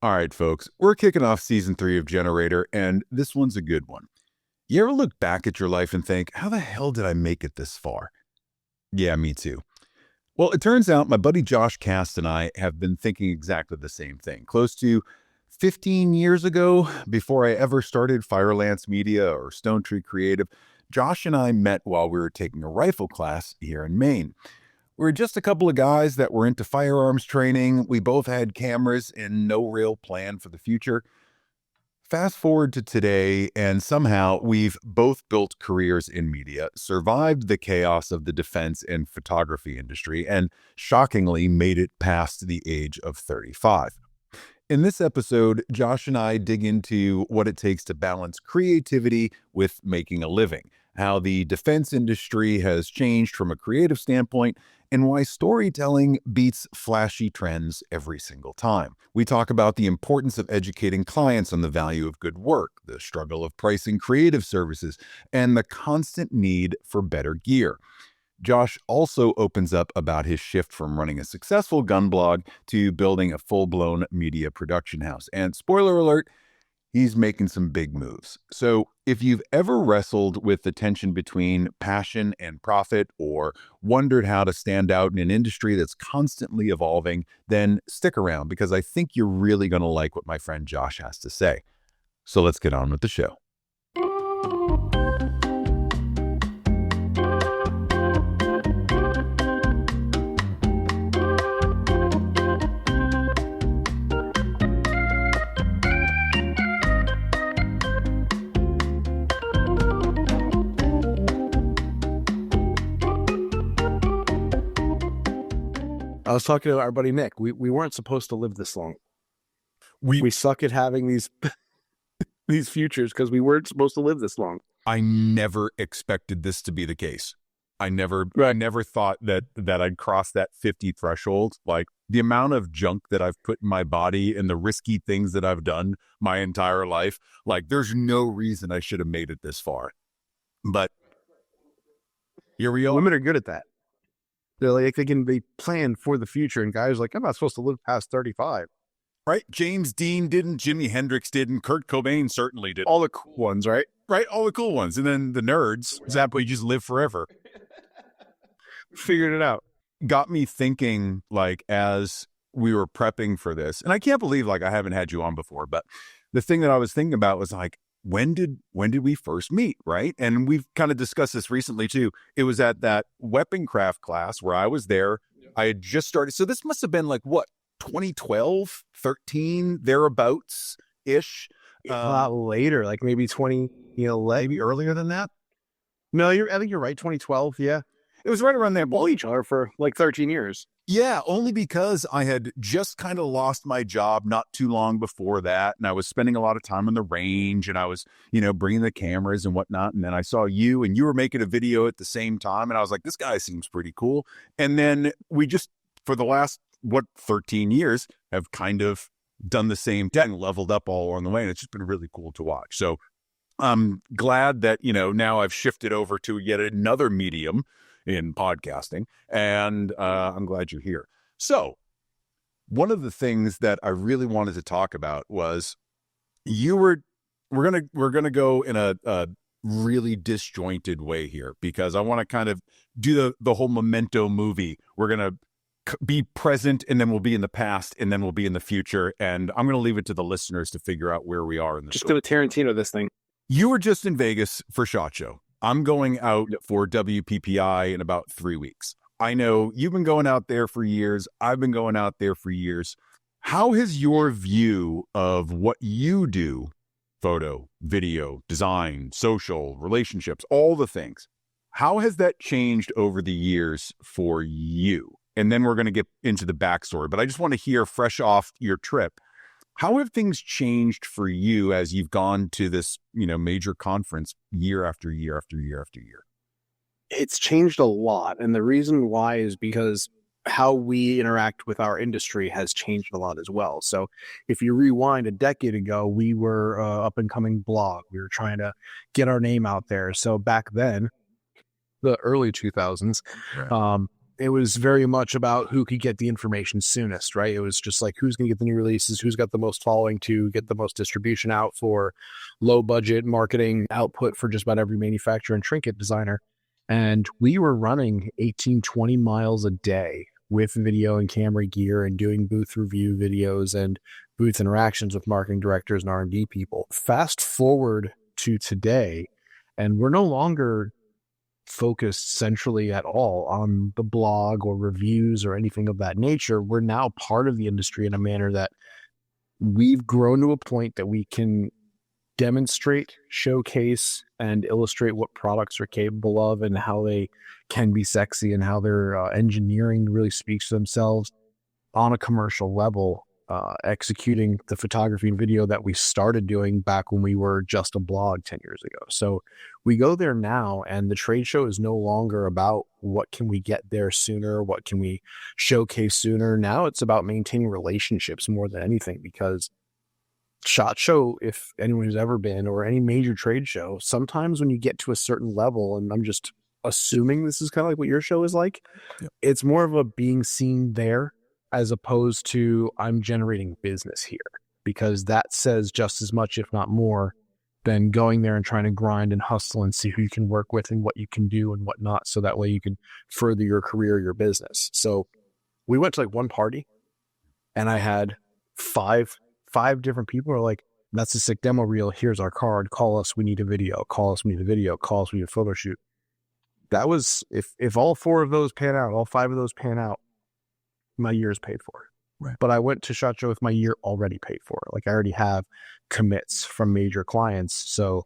All right, folks, we're kicking off season 3 of Generator, and this one's a good one. You ever look back at your life and think, how the hell did I make it this far? Yeah, me too. Well, it turns out my buddy Josh Cast and I have been thinking exactly the same thing. Close to 15 years ago, before I ever started Firelance Media or Stone Tree Creative, Josh and I met while we were taking a rifle class here in Maine. We were just a couple of guys that were into firearms training. We both had cameras and no real plan for the future. Fast forward to today, and somehow we've both built careers in media, survived the chaos of the defense and photography industry, and shockingly made it past the age of 35. In this episode, Josh and I dig into what it takes to balance creativity with making a living, how the defense industry has changed from a creative standpoint, and why storytelling beats flashy trends every single time. We talk about the importance of educating clients on the value of good work, the struggle of pricing creative services, and the constant need for better gear. Josh also opens up about his shift from running a successful gun blog to building a full-blown media production house. And spoiler alert, he's making some big moves. So if you've ever wrestled with the tension between passion and profit, or wondered how to stand out in an industry that's constantly evolving, then stick around because I think you're really going to like what my friend Josh has to say. So let's get on with the show. I was talking to our buddy Nick. We weren't supposed to live this long. We suck at having these these futures because we weren't supposed to live this long. I never expected this to be the case. I never thought that I'd cross that 50 threshold. Like the amount of junk that I've put in my body and the risky things that I've done my entire life, like there's no reason I should have made it this far. But here we are. Women are good at that. They're like, they plan for the future, and guys are like, I'm not supposed to live past 35. Right? James Dean didn't, Jimi Hendrix didn't, Kurt Cobain certainly didn't. All the cool ones, right? Right? All the cool ones. And then the nerds, exactly, just live forever. Figured it out. Got me thinking, like, as we were prepping for this, and I can't believe, like, I haven't had you on before, but the thing that I was thinking about was, like, when did we first meet, right? And we've kind of discussed this recently, too. It was at that weapon craft class where I was there. I had just started. So this must have been, like, what, 2012, 13, thereabouts-ish? A lot later, like maybe 2011. Maybe earlier than that? No, I think you're right, 2012, yeah. It was right around there. We'll each other for like 13 years. Yeah, only because I had just kind of lost my job not too long before that. And I was spending a lot of time on the range, and I was, bringing the cameras and whatnot. And then I saw you, and you were making a video at the same time. And I was like, this guy seems pretty cool. And then we just, for the last, 13 years, have kind of done the same thing, leveled up all along the way. And it's just been really cool to watch. So I'm glad that, now I've shifted over to yet another medium in podcasting, and I'm glad you're here. So one of the things that I really wanted to talk about was we're gonna go in a really disjointed way here, because I want to kind of do the whole Memento movie. We're gonna be present, and then we'll be in the past, and then we'll be in the future, and I'm gonna leave it to the listeners to figure out where we are in the story. Just do a Tarantino this thing. You were just in Vegas for SHOT Show. I'm going out for WPPI in about 3 weeks. I know you've been going out there for years. I've been going out there for years. How has your view of what you do, photo, video, design, social, relationships, all the things, how has that changed over the years for you? And then we're going to get into the backstory. But I just want to hear, fresh off your trip, how have things changed for you as you've gone to this, major conference year after year after year after year? It's changed a lot. And the reason why is because how we interact with our industry has changed a lot as well. So if you rewind a decade ago, we were up and coming blog. We were trying to get our name out there. So back then, the early 2000s, it was very much about who could get the information soonest, right? It was just like who's going to get the new releases, who's got the most following to get the most distribution out for low budget marketing output for just about every manufacturer and trinket designer. And we were running 18, 20 miles a day with video and camera gear and doing booth review videos and booth interactions with marketing directors and R&D people. Fast forward to today, and we're no longer focused centrally at all on the blog or reviews or anything of that nature. We're now part of the industry in a manner that we've grown to a point that we can demonstrate, showcase, and illustrate what products are capable of and how they can be sexy and how their engineering really speaks to themselves on a commercial level, executing the photography and video that we started doing back when we were just a blog 10 years ago. So we go there now, and the trade show is no longer about what can we get there sooner, what can we showcase sooner. Now it's about maintaining relationships more than anything, because SHOT Show, if anyone who's ever been, or any major trade show, sometimes when you get to a certain level, and I'm just assuming this is kind of like what your show is like, Yep. it's more of a being seen there as opposed to I'm generating business here, because that says just as much, if not more, than going there and trying to grind and hustle and see who you can work with and what you can do and what not. So that way you can further your career, your business. So we went to like one party, and I had five different people who are like, that's a sick demo reel. Here's our card. Call us. We need a video. Call us. We need a video. Call us. We need a photo shoot. That was, if all four of those pan out, all five of those pan out, my year is paid for. Right. But I went to SHOT Show with my year already paid for. Like I already have commits from major clients. So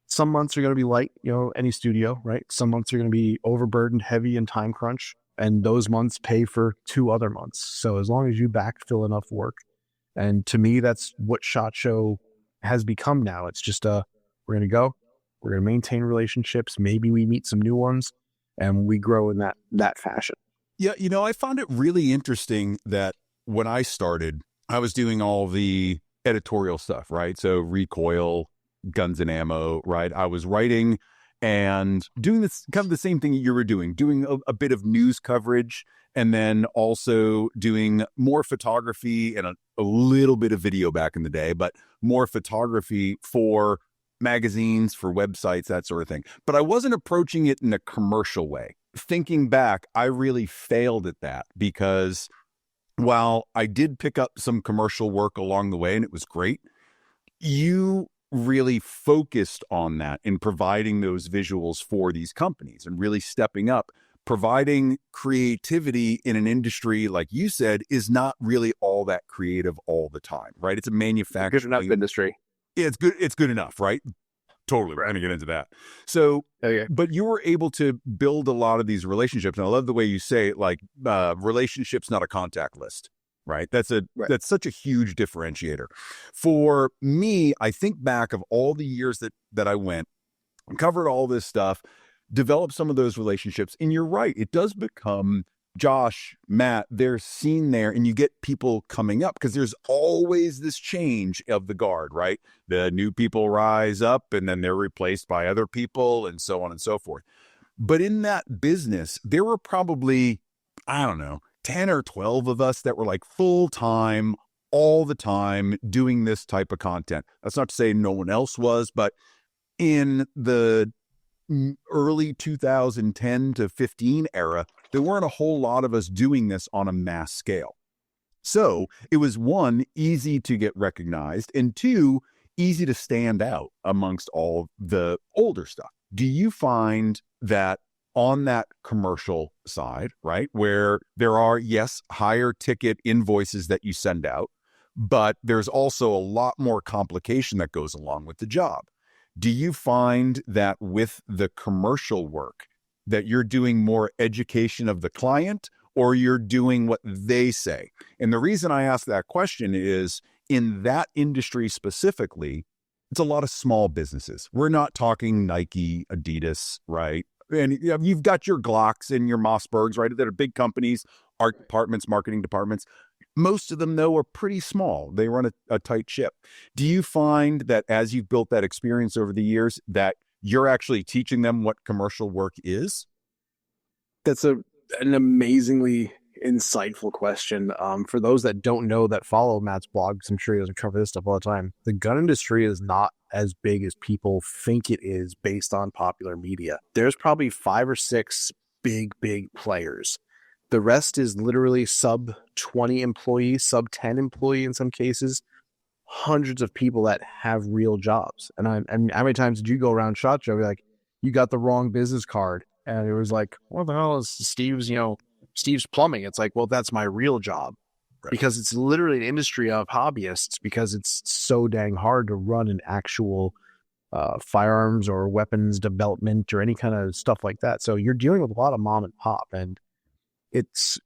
some months are going to be light, any studio, right? Some months are going to be overburdened, heavy, and time crunch. And those months pay for 2 other months. So as long as you backfill enough work, and to me, that's what SHOT Show has become now. It's just we're going to go, we're going to maintain relationships. Maybe we meet some new ones, and we grow in that fashion. Yeah, I found it really interesting that when I started, I was doing all the editorial stuff, right? So recoil, guns and ammo, right? I was writing and doing this kind of the same thing you were doing a bit of news coverage, and then also doing more photography and a little bit of video back in the day, but more photography for magazines, for websites, that sort of thing. But I wasn't approaching it in a commercial way. Thinking back, I really failed at that, because while I did pick up some commercial work along the way, and it was great, you really focused on that in providing those visuals for these companies and really stepping up. Providing creativity in an industry, like you said, is not really all that creative all the time, right? It's a manufacturing. Good enough industry. Yeah, it's good enough, right? Totally. We're going to get into that. So, Okay. but you were able to build a lot of these relationships. And I love the way you say it, like relationships, not a contact list, right? That's such a huge differentiator. For me, I think back of all the years that I went and covered all this stuff, developed some of those relationships. And you're right, it does become Josh, Matt, they're seen there, and you get people coming up because there's always this change of the guard, right? The new people rise up and then they're replaced by other people and so on and so forth. But in that business, there were probably, I don't know, 10 or 12 of us that were like full time, all the time doing this type of content. That's not to say no one else was, but in the early 2010 to 15 era, there weren't a whole lot of us doing this on a mass scale. So it was, one, easy to get recognized, and two, easy to stand out amongst all the older stuff. Do you find that on that commercial side, right, where there are, yes, higher ticket invoices that you send out, but there's also a lot more complication that goes along with the job? Do you find that with the commercial work that you're doing more education of the client, or you're doing what they say? And the reason I ask that question is, in that industry specifically, it's a lot of small businesses. We're not talking Nike, Adidas, right? And you've got your Glocks and your Mossbergs, right? That are big companies, art departments, marketing departments. Most of them, though, are pretty small. They run a tight ship. Do you find that as you've built that experience over the years, that you're actually teaching them what commercial work is? That's a an amazingly insightful question. For those that don't know that follow Matt's blog, because I'm sure he doesn't cover this stuff all the time, the gun industry is not as big as people think it is based on popular media. There's probably 5 or 6 big players. The rest is literally sub 20 employee, sub 10 employee in some cases, hundreds of people that have real jobs. And how many times did you go around SHOT Show, be like, you got the wrong business card? And it was like, what the hell is Steve's, Steve's plumbing? It's like, well, that's my real job. Right. Because it's literally an industry of hobbyists, because it's so dang hard to run an actual firearms or weapons development or any kind of stuff like that. So you're dealing with a lot of mom and pop, and it's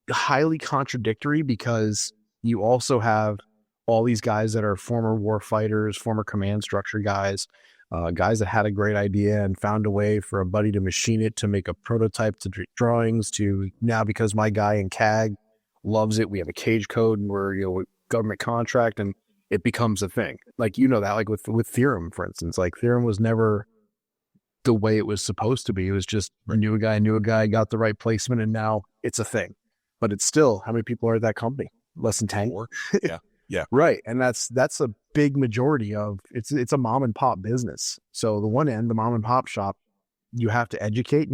highly contradictory because you also have all these guys that are former war fighters, former command structure guys, guys that had a great idea and found a way for a buddy to machine it to make a prototype to drawings, to now, because my guy in CAG loves it, we have a cage code and we're, government contract, and it becomes a thing. Like, that, like with Theorem, for instance, like Theorem was never the way it was supposed to be. It was just knew a guy, got the right placement, and now it's a thing. But it's still, how many people are at that company? Less than 10? Yeah. Yeah. Right. And that's a big majority of it's a mom and pop business. So the one end, the mom and pop shop, you have to educate,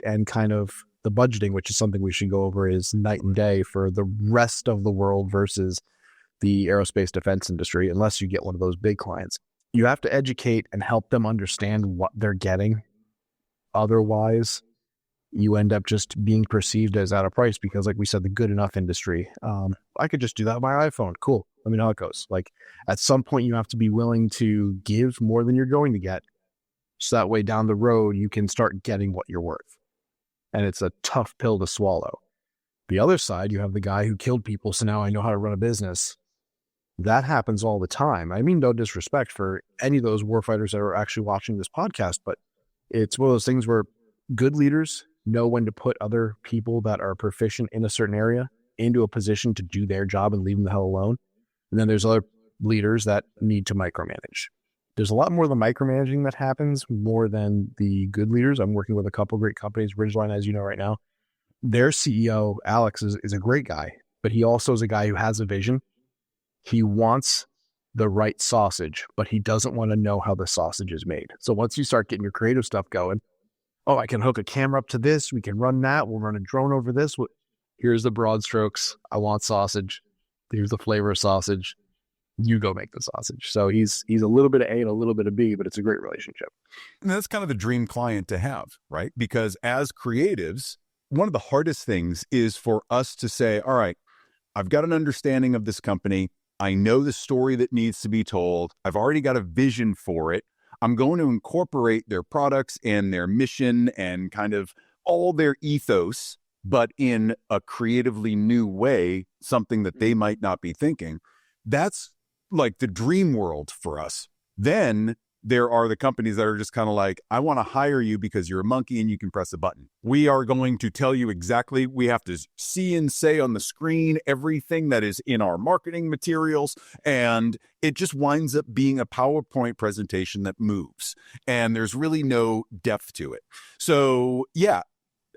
and kind of the budgeting, which is something we should go over, is night and day for the rest of the world versus the aerospace defense industry, unless you get one of those big clients. You have to educate and help them understand what they're getting. Otherwise, you end up just being perceived as out of price, because, like we said, the good enough industry, I could just do that with my iPhone. Cool. Let me know how it goes. Like, at some point you have to be willing to give more than you're going to get. So that way down the road, you can start getting what you're worth. And it's a tough pill to swallow. The other side, you have the guy who killed people, so now I know how to run a business. That happens all the time. I mean, no disrespect for any of those warfighters that are actually watching this podcast, but it's one of those things where good leaders know when to put other people that are proficient in a certain area into a position to do their job and leave them the hell alone. And then there's other leaders that need to micromanage. There's a lot more of the micromanaging that happens more than the good leaders. I'm working with a couple of great companies. Ridgeline, as you know right now, their CEO, Alex, is a great guy, but he also is a guy who has a vision. He wants the right sausage, but he doesn't want to know how the sausage is made. So once you start getting your creative stuff going, oh, I can hook a camera up to this. We can run that. We'll run a drone over this. Here's the broad strokes. I want sausage. Here's the flavor of sausage. You go make the sausage. So he's a little bit of A and a little bit of B, but it's a great relationship. And that's kind of the dream client to have, right? Because as creatives, one of the hardest things is for us to say, all right, I've got an understanding of this company. I know the story that needs to be told. I've already got a vision for it. I'm going to incorporate their products and their mission and kind of all their ethos, but in a creatively new way, something that they might not be thinking. That's like the dream world for us. Then there are the companies that are just kind of like, I want to hire you because you're a monkey and you can press a button. We are going to tell you exactly, we have to see and say on the screen everything that is in our marketing materials. And it just winds up being a PowerPoint presentation that moves. And there's really no depth to it. So yeah,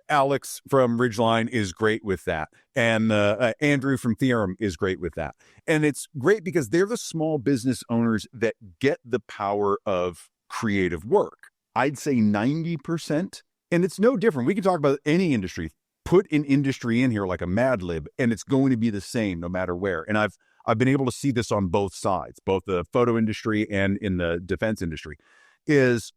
Alex from Ridgeline is great with that. And Andrew from Theorem is great with that. And it's great because they're the small business owners that get the power of creative work. I'd say 90%. And it's no different. We can talk about any industry. Put an industry in here like a Mad Lib, and it's going to be the same no matter where. And I've been able to see this on both sides, both the photo industry and in the defense industry, is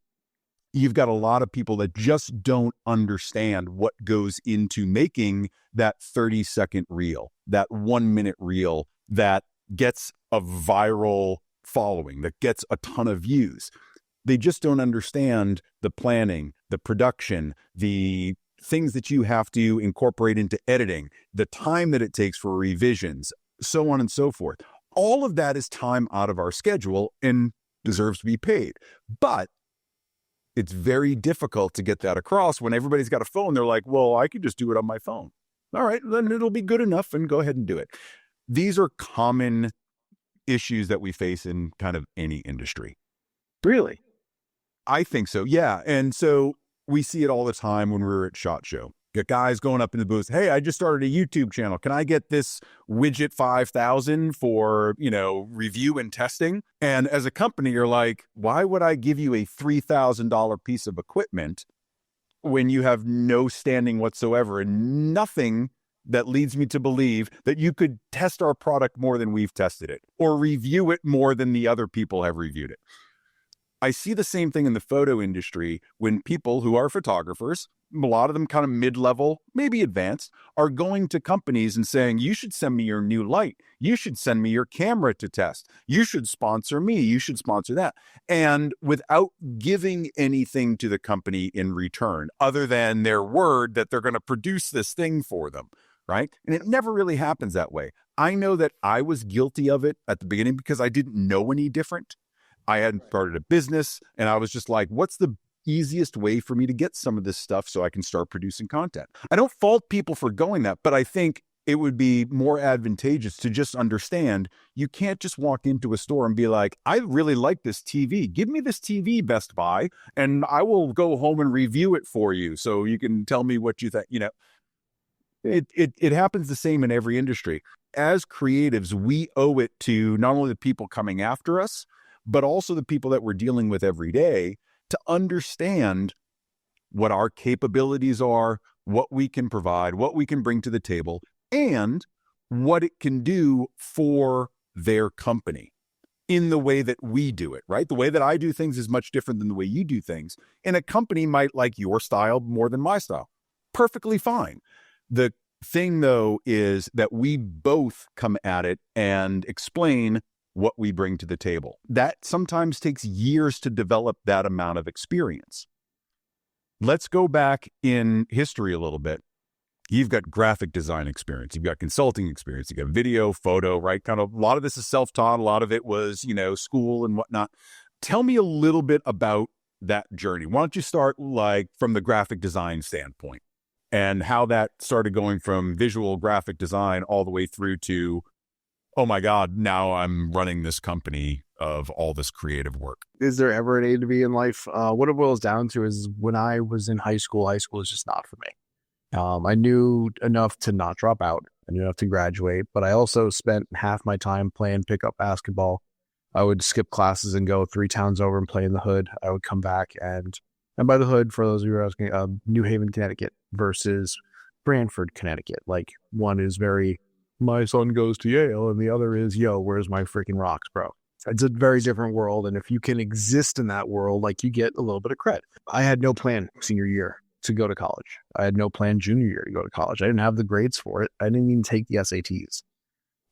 you've got a lot of people that just don't understand what goes into making that 30-second reel, that 1-minute reel that gets a viral following, that gets a ton of views. They just don't understand the planning, the production, the things that you have to incorporate into editing, the time that it takes for revisions, so on and so forth. All of that is time out of our schedule and deserves to be paid. But it's very difficult to get that across when everybody's got a phone. They're like, well, I could just do it on my phone. All right, then it'll be good enough and go ahead and do it. These are common issues that we face in kind of any industry. Really? I think so, yeah. And so we see it all the time when we're at SHOT Show. Get guys going up in the booth. Hey, I just started a YouTube channel. Can I get this widget 5,000 for, review and testing? And as a company, you're like, why would I give you a $3,000 piece of equipment when you have no standing whatsoever and nothing that leads me to believe that you could test our product more than we've tested it or review it more than the other people have reviewed it? I see the same thing in the photo industry when people who are photographers, a lot of them kind of mid-level, maybe advanced, are going to companies and saying, you should send me your new light. You should send me your camera to test. You should sponsor me. You should sponsor that. And without giving anything to the company in return, other than their word that they're going to produce this thing for them, right? And it never really happens that way. I know that I was guilty of it at the beginning because I didn't know any different. I hadn't started a business, and I was just like, what's the easiest way for me to get some of this stuff so I can start producing content? I don't fault people for going that, but I think it would be more advantageous to just understand you can't just walk into a store and be like, I really like this TV. Give me this TV, Best Buy, and I will go home and review it for you so you can tell me what you think. It happens the same in every industry. As creatives, we owe it to not only the people coming after us, but also the people that we're dealing with every day to understand what our capabilities are, what we can provide, what we can bring to the table, and what it can do for their company in the way that we do it, right? The way that I do things is much different than the way you do things. And a company might like your style more than my style. Perfectly fine. The thing, though, is that we both come at it and explain what we bring to the table. That sometimes takes years to develop that amount of experience. Let's go back in history a little bit. You've got graphic design experience. You've got consulting experience. You've got video, photo, right? Kind of a lot of this is self-taught. A lot of it was, school and whatnot. Tell me a little bit about that journey. Why don't you start like from the graphic design standpoint and how that started going from visual graphic design all the way through to, oh my God, now I'm running this company of all this creative work. Is there ever an A to B in life? What it boils down to is when I was in high school is just not for me. I knew enough to not drop out. I knew enough to graduate, but I also spent half my time playing pickup basketball. I would skip classes and go 3 towns over and play in the hood. I would come back and by the hood, for those of you who are asking, New Haven, Connecticut versus Branford, Connecticut. Like one is very, my son goes to Yale, and the other is, yo, where's my freaking rocks, bro? It's a very different world, and if you can exist in that world, like you get a little bit of credit. I had no plan senior year to go to college. I had no plan junior year to go to college. I didn't have the grades for it. I didn't even take the SATs.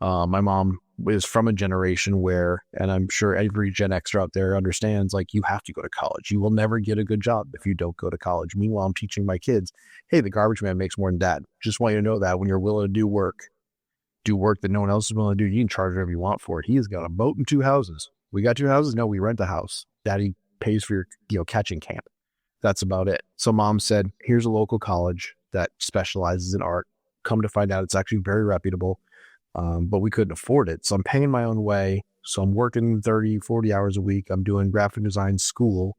My mom is from a generation where, and I'm sure every Gen Xer out there understands, like, you have to go to college. You will never get a good job if you don't go to college. Meanwhile, I'm teaching my kids, hey, the garbage man makes more than dad. Just want you to know that when you're willing to do work that no one else is willing to do, you can charge whatever you want for it. He has got a boat and 2 houses. We got 2 houses? No, we rent a house. Daddy pays for your catching camp. That's about it. So mom said, here's a local college that specializes in art. Come to find out, it's actually very reputable, but we couldn't afford it. So I'm paying my own way. So I'm working 30, 40 hours a week. I'm doing graphic design school,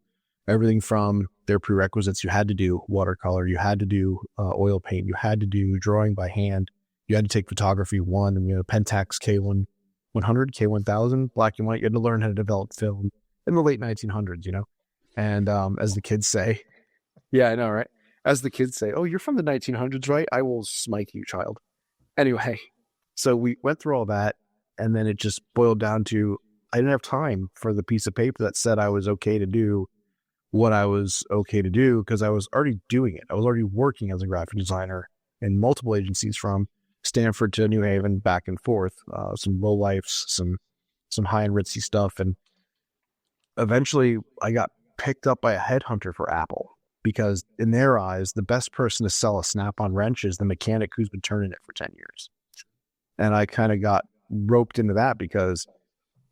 everything from their prerequisites. You had to do watercolor. You had to do oil paint. You had to do drawing by hand. You had to take photography 1 and Pentax K1 100, K1000, black and white. You had to learn how to develop film in the late 1900s, And as the kids say, yeah, I know, right? As the kids say, oh, you're from the 1900s, right? I will smite you, child. Anyway, so we went through all that, and then it just boiled down to I didn't have time for the piece of paper that said I was okay to do what I was okay to do because I was already doing it. I was already working as a graphic designer in multiple agencies from Stanford to New Haven, back and forth, some low lifes, some high-end ritzy stuff. And eventually I got picked up by a headhunter for Apple because in their eyes, the best person to sell a Snap-on wrench is the mechanic who's been turning it for 10 years. And I kind of got roped into that because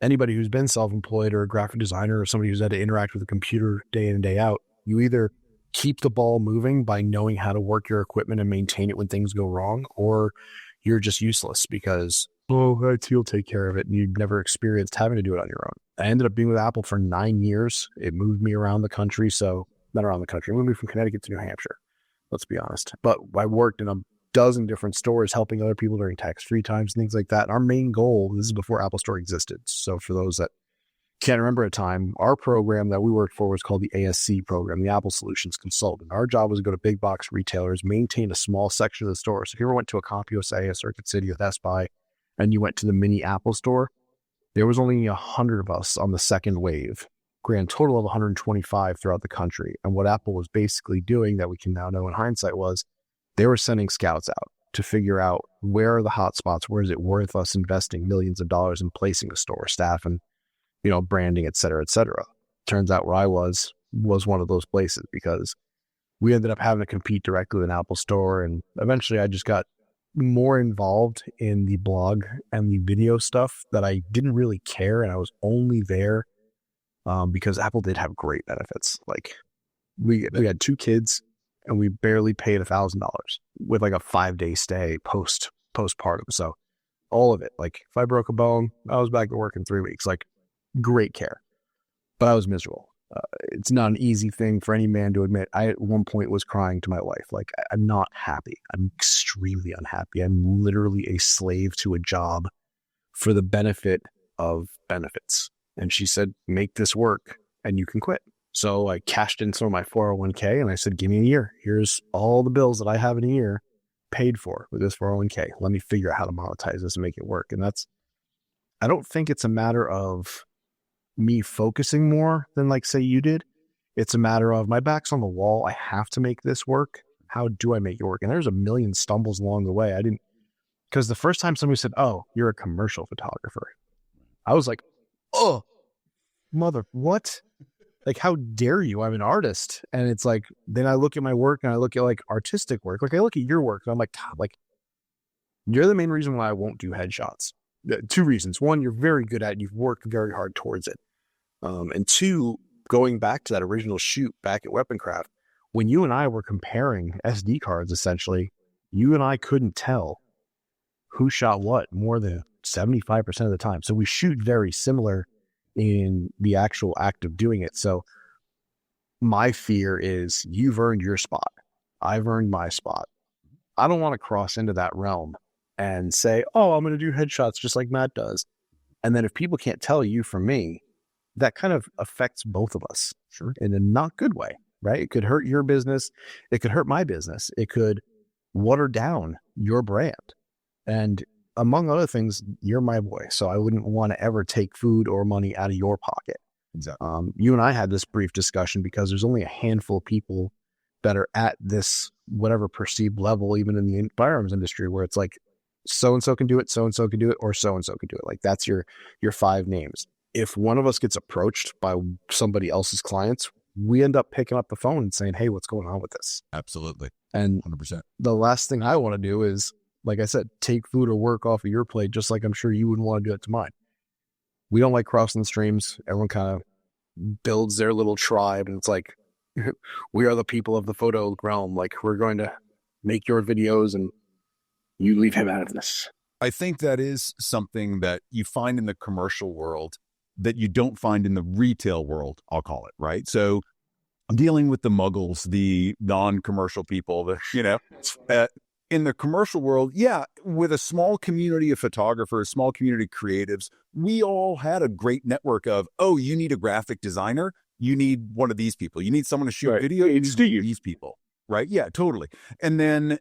anybody who's been self-employed or a graphic designer or somebody who's had to interact with a computer day in and day out, you either keep the ball moving by knowing how to work your equipment and maintain it when things go wrong, or you're just useless because, oh, IT will take care of it. And you've never experienced having to do it on your own. I ended up being with Apple for 9 years. It moved me around the country. So not around the country. It moved me from Connecticut to New Hampshire. let's be honest. But I worked in a dozen different stores helping other people during tax-free times and things like that. And our main goal, this is before Apple Store existed. So for those that can't remember a time, our program that we worked for was called the ASC program, the Apple Solutions Consultant. Our job was to go to big box retailers, maintain a small section of the store. So if you ever went to a CompUSA, a Circuit City, a Best Buy, and you went to the mini Apple store, there was only 100 of us on the second wave, grand total of 125 throughout the country. And what Apple was basically doing that we can now know in hindsight was they were sending scouts out to figure out where are the hot spots, where is it worth us investing millions of dollars in placing a store, staff, and branding, et cetera, et cetera. Turns out where I was one of those places because we ended up having to compete directly with an Apple store. And eventually I just got more involved in the blog and the video stuff that I didn't really care. And I was only there because Apple did have great benefits. Like we had 2 kids and we barely paid $1,000 with like a 5-day stay postpartum. So all of it, like if I broke a bone, I was back to work in 3 weeks, like great care, but I was miserable. It's not an easy thing for any man to admit. I at one point was crying to my wife, like, I'm not happy. I'm extremely unhappy. I'm literally a slave to a job for the benefit of benefits. And she said, make this work and you can quit. So I cashed in some of my 401k and I said, give me a year. Here's all the bills that I have in a year paid for with this 401k. Let me figure out how to monetize this and make it work. And I don't think it's a matter of me focusing more than like say you did. It's a matter of my back's on the wall. I have to make this work. How do I make it work? And there's a million stumbles along the way. Because the first time somebody said, oh, you're a commercial photographer, I was like, oh, what? Like, how dare you? I'm an artist. And it's like, then I look at my work and I look at like artistic work. Like I look at your work and I'm like, God, like you're the main reason why I won't do headshots. 2 reasons. One, you're very good at it. You've worked very hard towards it. And 2, going back to that original shoot back at Weaponcraft, when you and I were comparing SD cards, essentially, you and I couldn't tell who shot what more than 75% of the time. So we shoot very similar in the actual act of doing it. So my fear is you've earned your spot. I've earned my spot. I don't want to cross into that realm and say, oh, I'm going to do headshots just like Matt does. And then if people can't tell you from me, that kind of affects both of us. Sure. In a not good way, right? It could hurt your business. It could hurt my business. It could water down your brand. And among other things, you're my boy. So I wouldn't want to ever take food or money out of your pocket. Exactly. You and I had this brief discussion because there's only a handful of people that are at this whatever perceived level, even in the firearms industry, where it's like, so-and-so can do it, so-and-so can do it, or so-and-so can do it. Like that's your 5 names. If one of us gets approached by somebody else's clients, we end up picking up the phone and saying, hey, what's going on with this? Absolutely. And 100%. the last thing I want to do is, like I said, take food or work off of your plate, just like I'm sure you wouldn't want to do it to mine. We don't like crossing the streams. Everyone kind of builds their little tribe, and it's like, we are the people of the photo realm. Like, we're going to make your videos and you leave him out of this. I think that is something that you find in the commercial world that you don't find in the retail world, I'll call it, right? So dealing with the muggles, the non-commercial people, in the commercial world, yeah, with a small community of photographers, small community creatives, we all had a great network of, oh, you need a graphic designer, you need one of these people, you need someone to shoot video, you need these people, right? Yeah, totally. And then,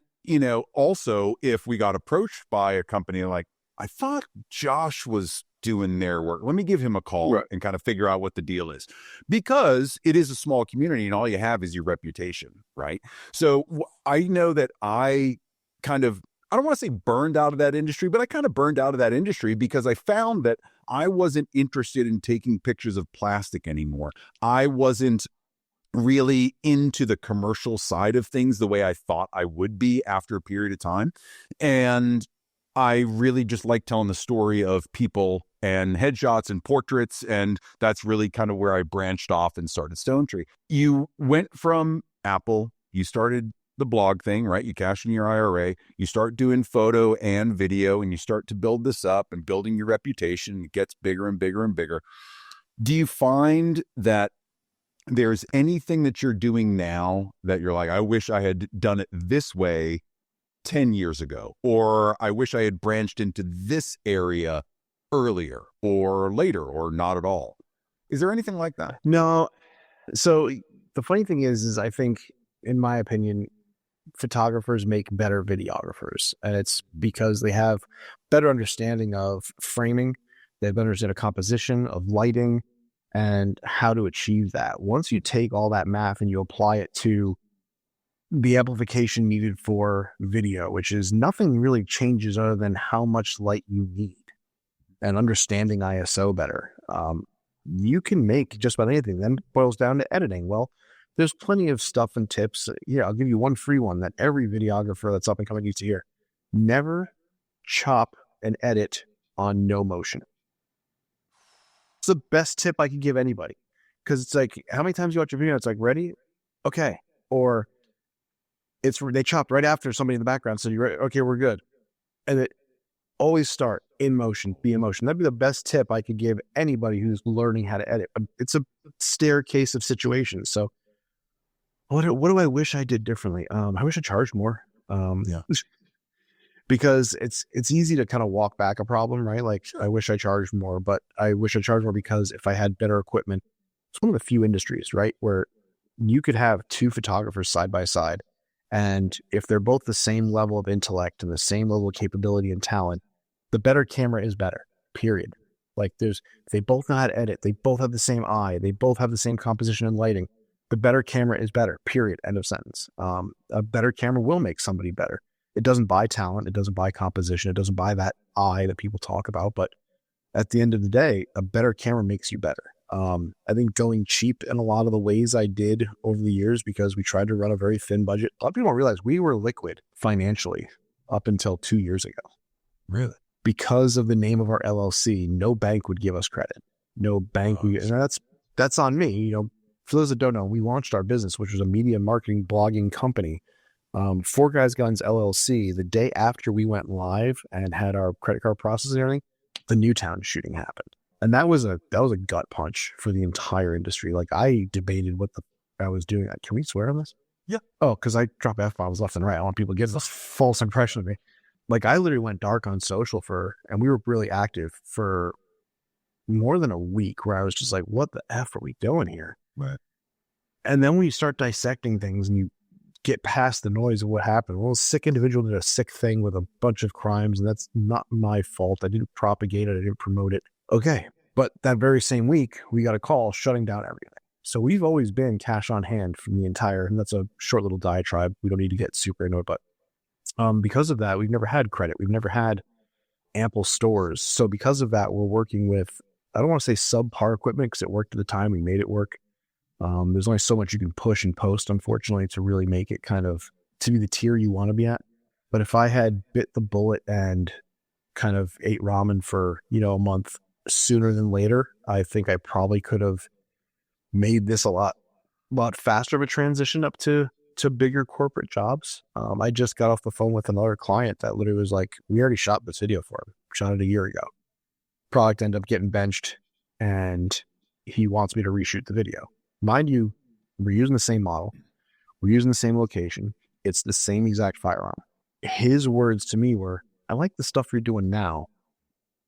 also if we got approached by a company like, I thought Josh was doing their work, let me give him a call and kind of figure out what the deal is, because it is a small community and all you have is your reputation, right? So I know that I don't want to say burned out of that industry, but I kind of burned out of that industry because I found that I wasn't interested in taking pictures of plastic anymore. I wasn't really into the commercial side of things the way I thought I would be after a period of time. And I really just like telling the story of people and headshots and portraits. And that's really kind of where I branched off and started Stone Tree. You went from Apple, you started the blog thing, right? You cash in your IRA, you start doing photo and video, and you start to build this up and building your reputation. It gets bigger and bigger and bigger. Do you find that there's anything that you're doing now that you're like, I wish I had done it this way 10 years ago, or I wish I had branched into this area earlier or later or not at all? Is there anything like that? No. So the funny thing is I think, in my opinion, photographers make better videographers, and it's because they have better understanding of framing, they have better understanding of composition, of lighting, and how to achieve that. Once you take all that math and you apply it to the amplification needed for video, which is nothing really changes other than how much light you need and understanding ISO better. You can make just about anything. Then it boils down to editing. Well, there's plenty of stuff and tips. Yeah, I'll give you one free one that every videographer that's up and coming needs to hear. Never chop and edit on no motion. It's the best tip I could give anybody. Because it's like, how many times you watch a video, it's like, ready? Okay. Or they chopped right after somebody in the background, so you're ready? Okay, we're good. And it always start in motion, be in motion. That'd be the best tip I could give anybody who's learning how to edit. But it's a staircase of situations. So what do I wish I did differently? I wish I charged more. Yeah. Because it's easy to kind of walk back a problem, right? Like, I wish I charged more, but I wish I charged more because if I had better equipment, it's one of the few industries, right, where you could have two photographers side by side, and if they're both the same level of intellect and the same level of capability and talent, the better camera is better, period. Like, they both know how to edit, they both have the same eye, they both have the same composition and lighting. The better camera is better, period, end of sentence. A better camera will make somebody better. It doesn't buy talent, it doesn't buy composition, it doesn't buy that eye that people talk about, but at the end of the day, a better camera makes you better. I think going cheap in a lot of the ways I did over the years, because we tried to run a very thin budget. A lot of people don't realize we were liquid financially up until 2 years ago. Really? Because of the name of our LLC, no bank would give us credit. No bank would, and that's on me. You know, for those that don't know, we launched our business, which was a media marketing blogging company. Four Guys Guns LLC, the day after we went live and had our credit card processing and everything, the Newtown shooting happened. And that was a gut punch for the entire industry. Like, I debated what I was doing. Can we swear on this? Yeah. Oh, because I drop F-bombs left and right. I want people to get this false impression of me. Like, I literally went dark on social and we were really active for more than a week, where I was just like, what the F are we doing here? Right. And then when you start dissecting things and you get past the noise of what happened, well, a sick individual did a sick thing with a bunch of crimes, and that's not my fault. I didn't propagate it. I didn't promote it. Okay. But that very same week, we got a call shutting down everything. So we've always been cash on hand from the entire, and that's a short little diatribe. We don't need to get super into it, but because of that, we've never had credit. We've never had ample stores. So because of that, we're working with, I don't want to say subpar equipment, because it worked at the time. We made it work. There's only so much you can push and post, unfortunately, to really make it kind of to be the tier you want to be at. But if I had bit the bullet and kind of ate ramen for, a month sooner than later, I think I probably could have made this a lot faster of a transition up to bigger corporate jobs. I just got off the phone with another client that literally was like, we already shot this video for him, shot it a year ago. Product ended up getting benched, and he wants me to reshoot the video. Mind you, we're using the same model. We're using the same location. It's the same exact firearm. His words to me were, I like the stuff you're doing now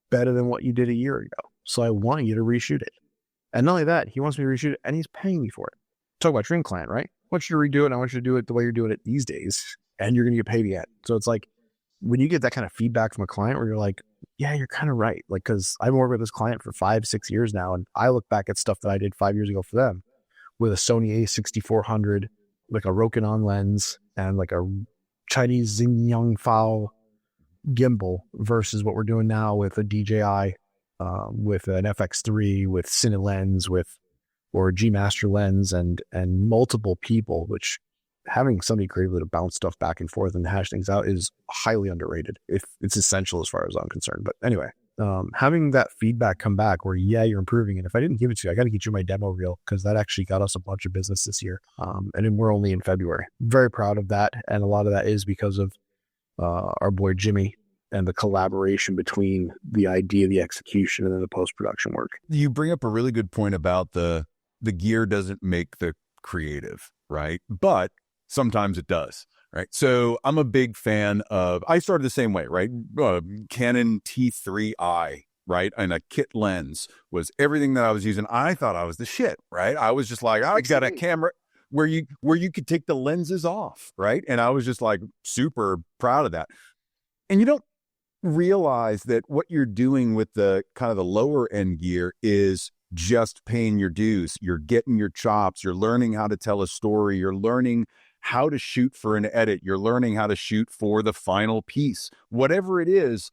better than what you did a year ago. So I want you to reshoot it. And not only that, he wants me to reshoot it, and he's paying me for it. Talk about Dream Client, right? I want you to redo it, and I want you to do it the way you're doing it these days, and you're going to get paid yet. So it's like, when you get that kind of feedback from a client where you're like, yeah, you're kind of right. Like, because I've been working with this client for 5-6 years now, and I look back at stuff that I did 5 years ago for them with a Sony A6400, like a Rokinon lens, and like a Chinese Xingyang Fao gimbal, versus what we're doing now with a DJI, with an FX3, with Cine lens, or G Master lens, and multiple people, which having somebody creatively to bounce stuff back and forth and hash things out is highly underrated. It's essential as far as I'm concerned. But anyway, having that feedback come back where, yeah, you're improving. And if I didn't give it to you, I got to get you my demo reel, because that actually got us a bunch of business this year. And then we're only in February. Very proud of that. And a lot of that is because of our boy Jimmy and the collaboration between the idea, the execution, and then the post-production work. You bring up a really good point about the the gear doesn't make the creative, right? But sometimes it does, right? So I'm a big fan of, I started the same way, right? Canon T3i, right? And a kit lens was everything that I was using. I thought I was the shit, right? I was just like, I got a 68. camera where you could take the lenses off, right? And I was just like super proud of that. And you don't realize that what you're doing with the kind of the lower end gear is just paying your dues. You're getting your chops. You're learning how to tell a story. You're learning how to shoot for an edit. You're learning how to shoot for the final piece. Whatever it is,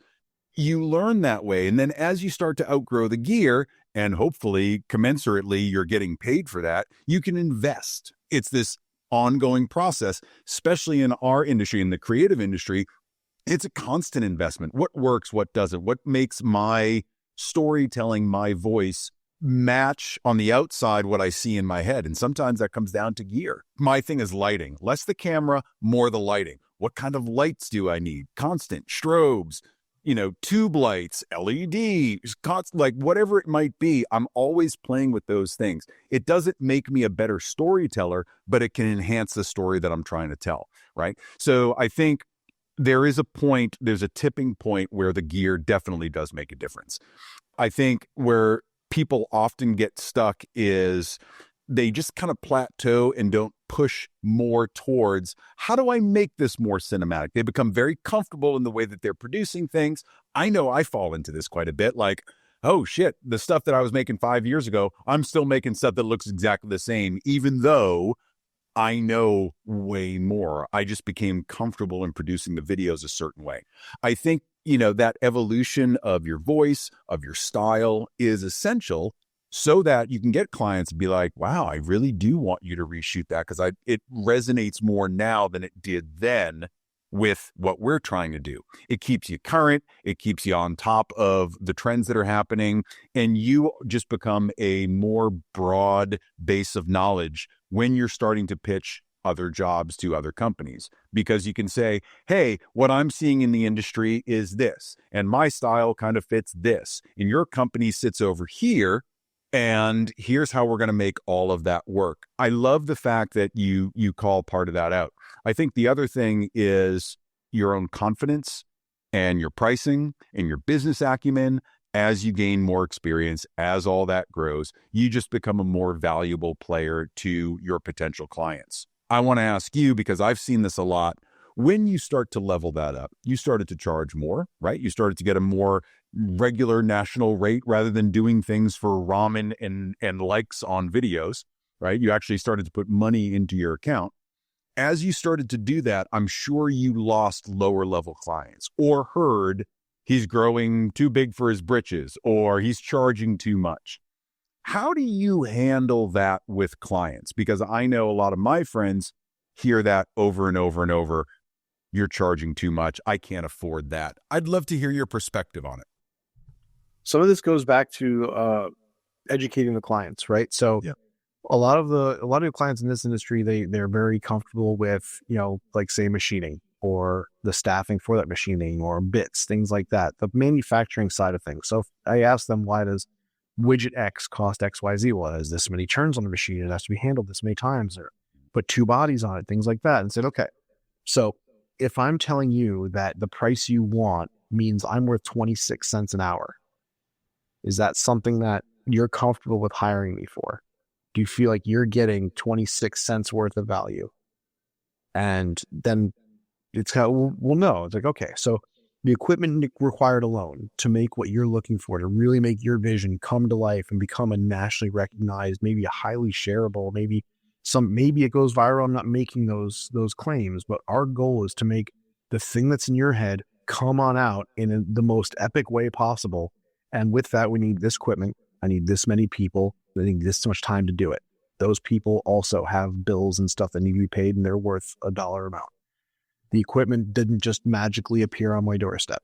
you learn that way. And then as you start to outgrow the gear, and hopefully commensurately you're getting paid for that, you can invest. It's this ongoing process, especially in our industry, in the creative industry. It's a constant investment. What works, what doesn't, what makes my storytelling, my voice match on the outside what I see in my head. And sometimes that comes down to gear. My thing is lighting, less the camera, more the lighting. What kind of lights do I need? Constant strobes, tube lights, LEDs, like whatever it might be. I'm always playing with those things. It doesn't make me a better storyteller, but it can enhance the story that I'm trying to tell, right? So I think there's a tipping point where the gear definitely does make a difference. I think where people often get stuck is they just kind of plateau and don't push more towards, how do I make this more cinematic? They become very comfortable in the way that they're producing things. I know I fall into this quite a bit. Like, oh shit, the stuff that I was making 5 years ago, I'm still making stuff that looks exactly the same, even though I know way more. I just became comfortable in producing the videos a certain way. I think, that evolution of your voice, of your style is essential so that you can get clients to be like, wow, I really do want you to reshoot that because it resonates more now than it did then with what we're trying to do. It keeps you current. It keeps you on top of the trends that are happening. And you just become a more broad base of knowledge when you're starting to pitch other jobs to other companies, because you can say, hey, what I'm seeing in the industry is this, and my style kind of fits this, and your company sits over here, and here's how we're going to make all of that work. I love the fact that you call part of that out. I think the other thing is your own confidence and your pricing and your business acumen. As you gain more experience, as all that grows, you just become a more valuable player to your potential clients. I want to ask you, because I've seen this a lot, when you start to level that up, you started to charge more, right? You started to get a more regular national rate rather than doing things for ramen and likes on videos, right? You actually started to put money into your account. As you started to do that, I'm sure you lost lower level clients or heard he's growing too big for his britches or he's charging too much. How do you handle that with clients? Because I know a lot of my friends hear that over and over and over. You're charging too much. I can't afford that. I'd love to hear your perspective on it. Some of this goes back to educating the clients, right? So Yeah. a lot of the clients in this industry, they're very comfortable with, like say machining or the staffing for that machining or bits, things like that, the manufacturing side of things. So if I ask them, why does widget X cost XYZ? Well, it has this many turns on the machine. It has to be handled this many times, or put two bodies on it, things like that. And said, okay, so if I'm telling you that the price you want means I'm worth 26 cents an hour, is that something that you're comfortable with hiring me for? Do you feel like you're getting 26 cents worth of value? And then it's kind of, well, no. It's like, okay, so the equipment required alone to make what you're looking for, to really make your vision come to life and become a nationally recognized, maybe a highly shareable, maybe it goes viral. I'm not making those claims, but our goal is to make the thing that's in your head come on out in the most epic way possible. And with that, we need this equipment. I need this many people. I need this much time to do it. Those people also have bills and stuff that need to be paid, and they're worth a dollar amount. The equipment didn't just magically appear on my doorstep.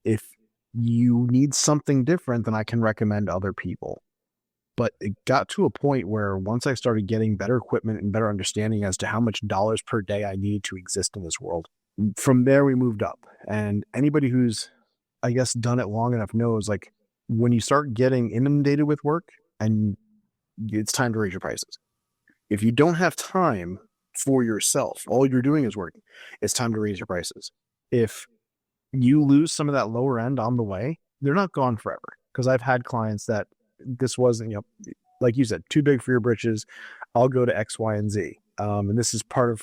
If you need something different, then I can recommend other people. But it got to a point where once I started getting better equipment and better understanding as to how much dollars per day I need to exist in this world, from there we moved up. And anybody who's, I guess, done it long enough knows, like, when you start getting inundated with work and it's time to raise your prices. If you don't have time for yourself, all you're doing is working, it's time to raise your prices. If you lose some of that lower end on the way, they're not gone forever. Because I've had clients that this wasn't, like you said, too big for your britches. I'll go to X, Y, and Z. And this is part of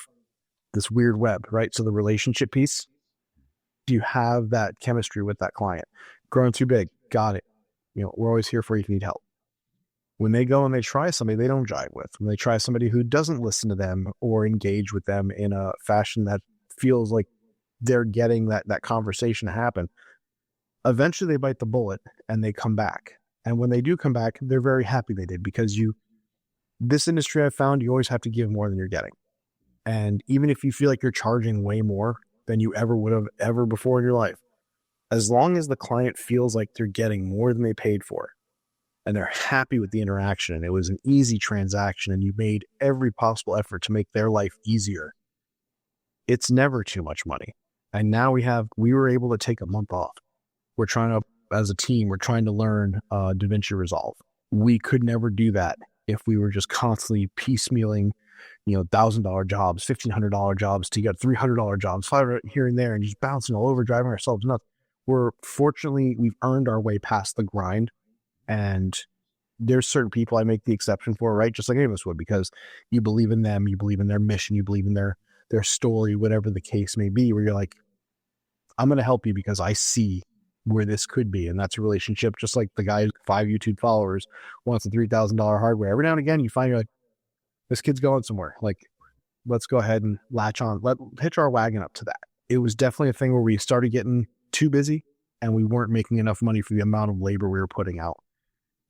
this weird web, right? So the relationship piece, do you have that chemistry with that client? Growing too big, got it. We're always here for you if you need help. When they go and they try somebody they don't jive with, when they try somebody who doesn't listen to them or engage with them in a fashion that feels like they're getting that conversation to happen, eventually they bite the bullet and they come back. And when they do come back, they're very happy they did, because this industry I've found, you always have to give more than you're getting. And even if you feel like you're charging way more than you ever would have ever before in your life, as long as the client feels like they're getting more than they paid for and they're happy with the interaction and it was an easy transaction and you made every possible effort to make their life easier, it's never too much money. And now we were able to take a month off. We're trying to, as a team, we're trying to learn DaVinci Resolve. We could never do that if we were just constantly piecemealing, $1,000 jobs, $1,500 jobs to get $300 jobs, $500 here and there, and just bouncing all over, driving ourselves nuts. We've earned our way past the grind, and there's certain people I make the exception for, right? Just like any of us would, because you believe in them, you believe in their mission, you believe in their story, whatever the case may be, where you're like, I'm going to help you because I see where this could be. And that's a relationship, just like the guy who's 5 YouTube followers wants a $3,000 hardware. Every now and again, you find you're like, this kid's going somewhere. Like, let's go ahead and hitch our wagon up to that. It was definitely a thing where we started getting too busy and we weren't making enough money for the amount of labor we were putting out.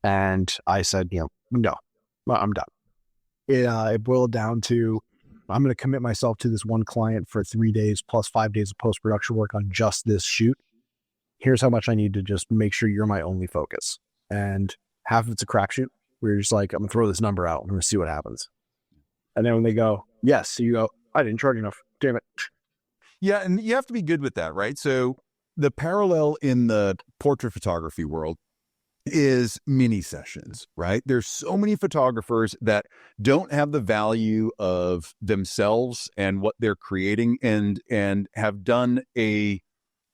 And I said, no, I'm done. It boiled down to, I'm going to commit myself to this one client for 3 days plus 5 days of post-production work on just this shoot. Here's how much I need to just make sure you're my only focus. And half of it's a crapshoot where you're just like, I'm going to throw this number out. I'm going to see what happens. And then when they go, yes, you go, I didn't charge enough. Damn it. Yeah, and you have to be good with that, right? So the parallel in the portrait photography world is mini sessions, right? There's so many photographers that don't have the value of themselves and what they're creating and have done a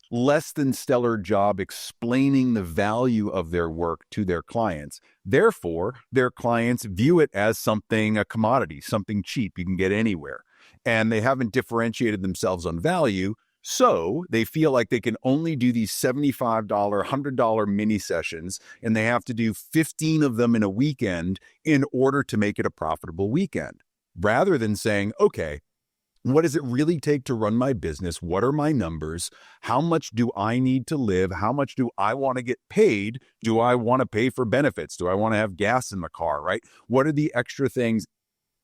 less than stellar job explaining the value of their work to their clients. Therefore, their clients view it as a commodity, something cheap you can get anywhere. And they haven't differentiated themselves on value. So they feel like they can only do these $75, $100 mini sessions, and they have to do 15 of them in a weekend in order to make it a profitable weekend. Rather than saying, okay, what does it really take to run my business? What are my numbers? How much do I need to live? How much do I want to get paid? Do I want to pay for benefits? Do I want to have gas in the car, right? What are the extra things?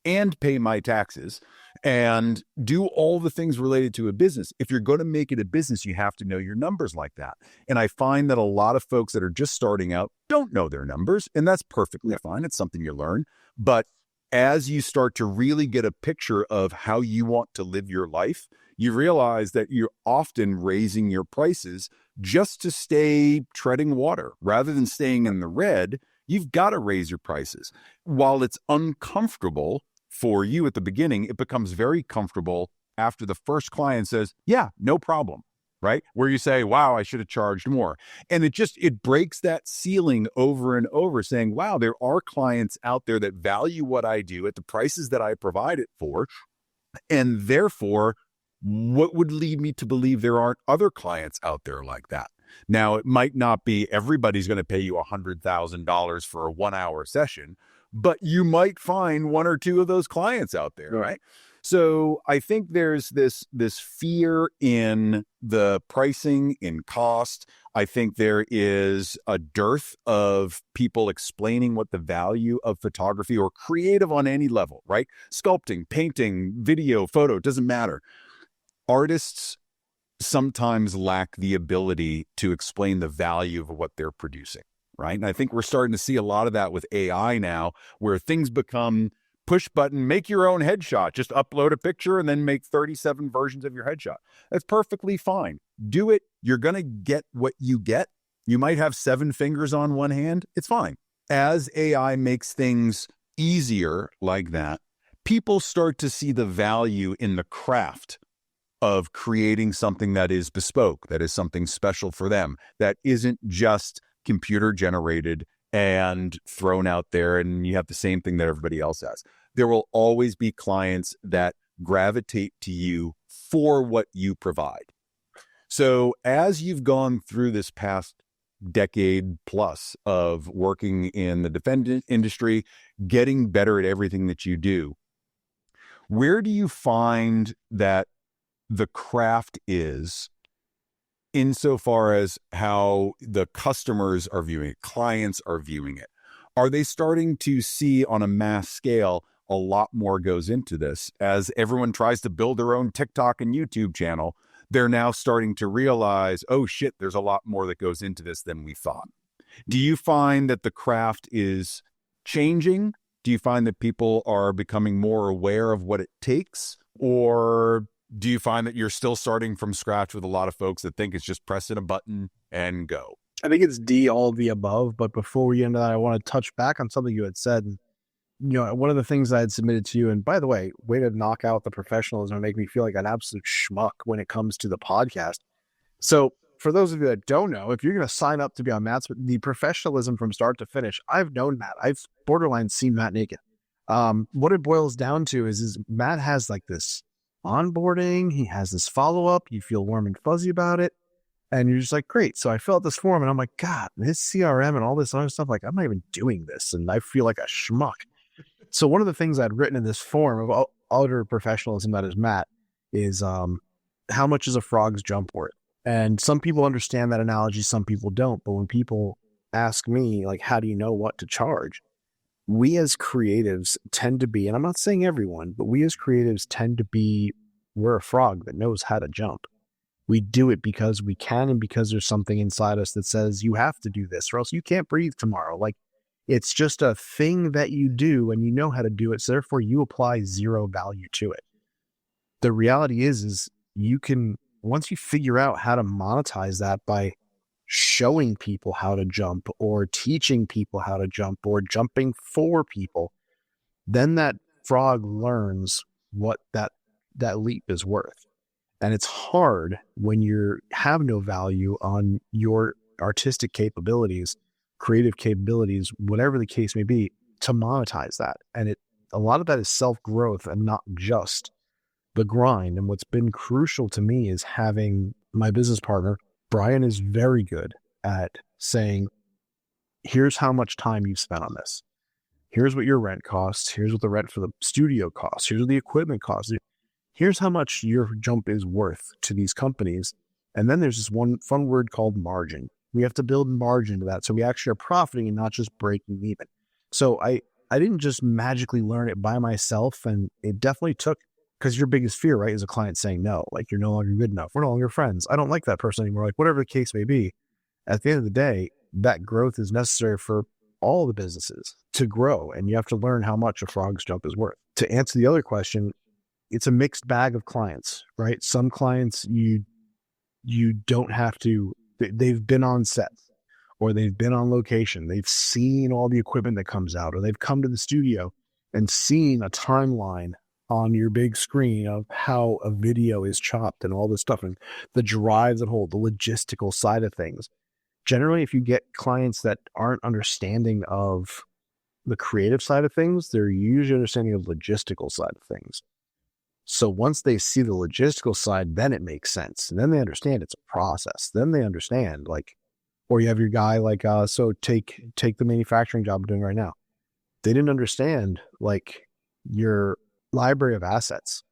And pay my taxes and do all the things related to a business. If you're going to make it a business, you have to know your numbers like that. And I find that a lot of folks that are just starting out don't know their numbers, and that's perfectly fine. It's something you learn. But as you start to really get a picture of how you want to live your life, you realize that you're often raising your prices just to stay treading water. Rather than staying in the red, you've got to raise your prices. While it's uncomfortable for you at the beginning, it becomes very comfortable after the first client says, yeah, no problem, right? Where you say, wow, I should have charged more. And it breaks that ceiling over and over, saying, wow, there are clients out there that value what I do at the prices that I provide it for. And therefore, what would lead me to believe there aren't other clients out there like that? Now, it might not be everybody's going to pay you $100,000 for a 1-hour session, but you might find one or two of those clients out there, right? So I think there's this fear in the pricing, in cost. I think there is a dearth of people explaining what the value of photography or creative on any level, right? Sculpting, painting, video, photo, doesn't matter. Artists sometimes lack the ability to explain the value of what they're producing, right? And I think we're starting to see a lot of that with AI now, where things become push button, make your own headshot, just upload a picture and then make 37 versions of your headshot. That's perfectly fine. Do it. You're going to get what you get. You might have 7 fingers on one hand. It's fine. As AI makes things easier like that, people start to see the value in the craft of creating something that is bespoke, that is something special for them, that isn't just computer generated and thrown out there and you have the same thing that everybody else has. There will always be clients that gravitate to you for what you provide. So as you've gone through this past decade plus of working in the defense industry, getting better at everything that you do, where do you find that the craft is insofar as how the customers are viewing it, clients are viewing it? Are they starting to see on a mass scale a lot more goes into this as everyone tries to build their own TikTok and YouTube channel? They're now starting to realize, oh shit, there's a lot more that goes into this than we thought. Do you find that the craft is changing? Do you find that people are becoming more aware of what it takes? Or do you find that you're still starting from scratch with a lot of folks that think it's just pressing a button and go? I think it's D, all of the above. But before we get into that, I want to touch back on something you had said. One of the things I had submitted to you, and by the way, way to knock out the professionalism and make me feel like an absolute schmuck when it comes to the podcast. So for those of you that don't know, if you're going to sign up to be on Matt's, the professionalism from start to finish, I've known Matt. I've borderline seen Matt naked. What it boils down to is Matt has like this onboarding. He has this follow-up. You feel warm and fuzzy about it. And you're just like, great. So I fill out this form and I'm like, God, this CRM and all this other stuff, like I'm not even doing this. And I feel like a schmuck. So one of the things I'd written in this form of utter professionalism that is Matt is how much is a frog's jump worth? And some people understand that analogy, some people don't. But when people ask me, like, how do you know what to charge? We as creatives tend to be, and I'm not saying everyone, but we as creatives tend to be, we're a frog that knows how to jump. We do it because we can and because there's something inside us that says you have to do this or else you can't breathe tomorrow. Like, it's just a thing that you do and you know how to do it. So therefore you apply zero value to it. The reality is you can, once you figure out how to monetize that by showing people how to jump or teaching people how to jump or jumping for people, then that frog learns what that leap is worth. And it's hard when you have no value on your artistic capabilities, creative capabilities, whatever the case may be, to monetize that. And a lot of that is self-growth and not just the grind. And what's been crucial to me is having my business partner, Brian, is very good at saying, here's how much time you've spent on this. Here's what your rent costs. Here's what the rent for the studio costs. Here's what the equipment costs. Here's how much your jump is worth to these companies. And then there's this one fun word called margin. We have to build margin to that. So we actually are profiting and not just breaking even. So I didn't just magically learn it by myself. And it definitely took, because your biggest fear, right, is a client saying no, like you're no longer good enough. We're no longer friends. I don't like that person anymore. Like whatever the case may be, at the end of the day, that growth is necessary for all the businesses to grow. And you have to learn how much a frog's jump is worth. To answer the other question, it's a mixed bag of clients, right? Some clients you don't have to, they've been on set or they've been on location. They've seen all the equipment that comes out, or they've come to the studio and seen a timeline on your big screen of how a video is chopped and all this stuff and the drives that hold the logistical side of things. Generally, if you get clients that aren't understanding of the creative side of things, they're usually understanding of the logistical side of things. So once they see the logistical side, then it makes sense. And then they understand it's a process. Then they understand, like, or you have your guy like, so take the manufacturing job I'm doing right now. They didn't understand like your library of assets.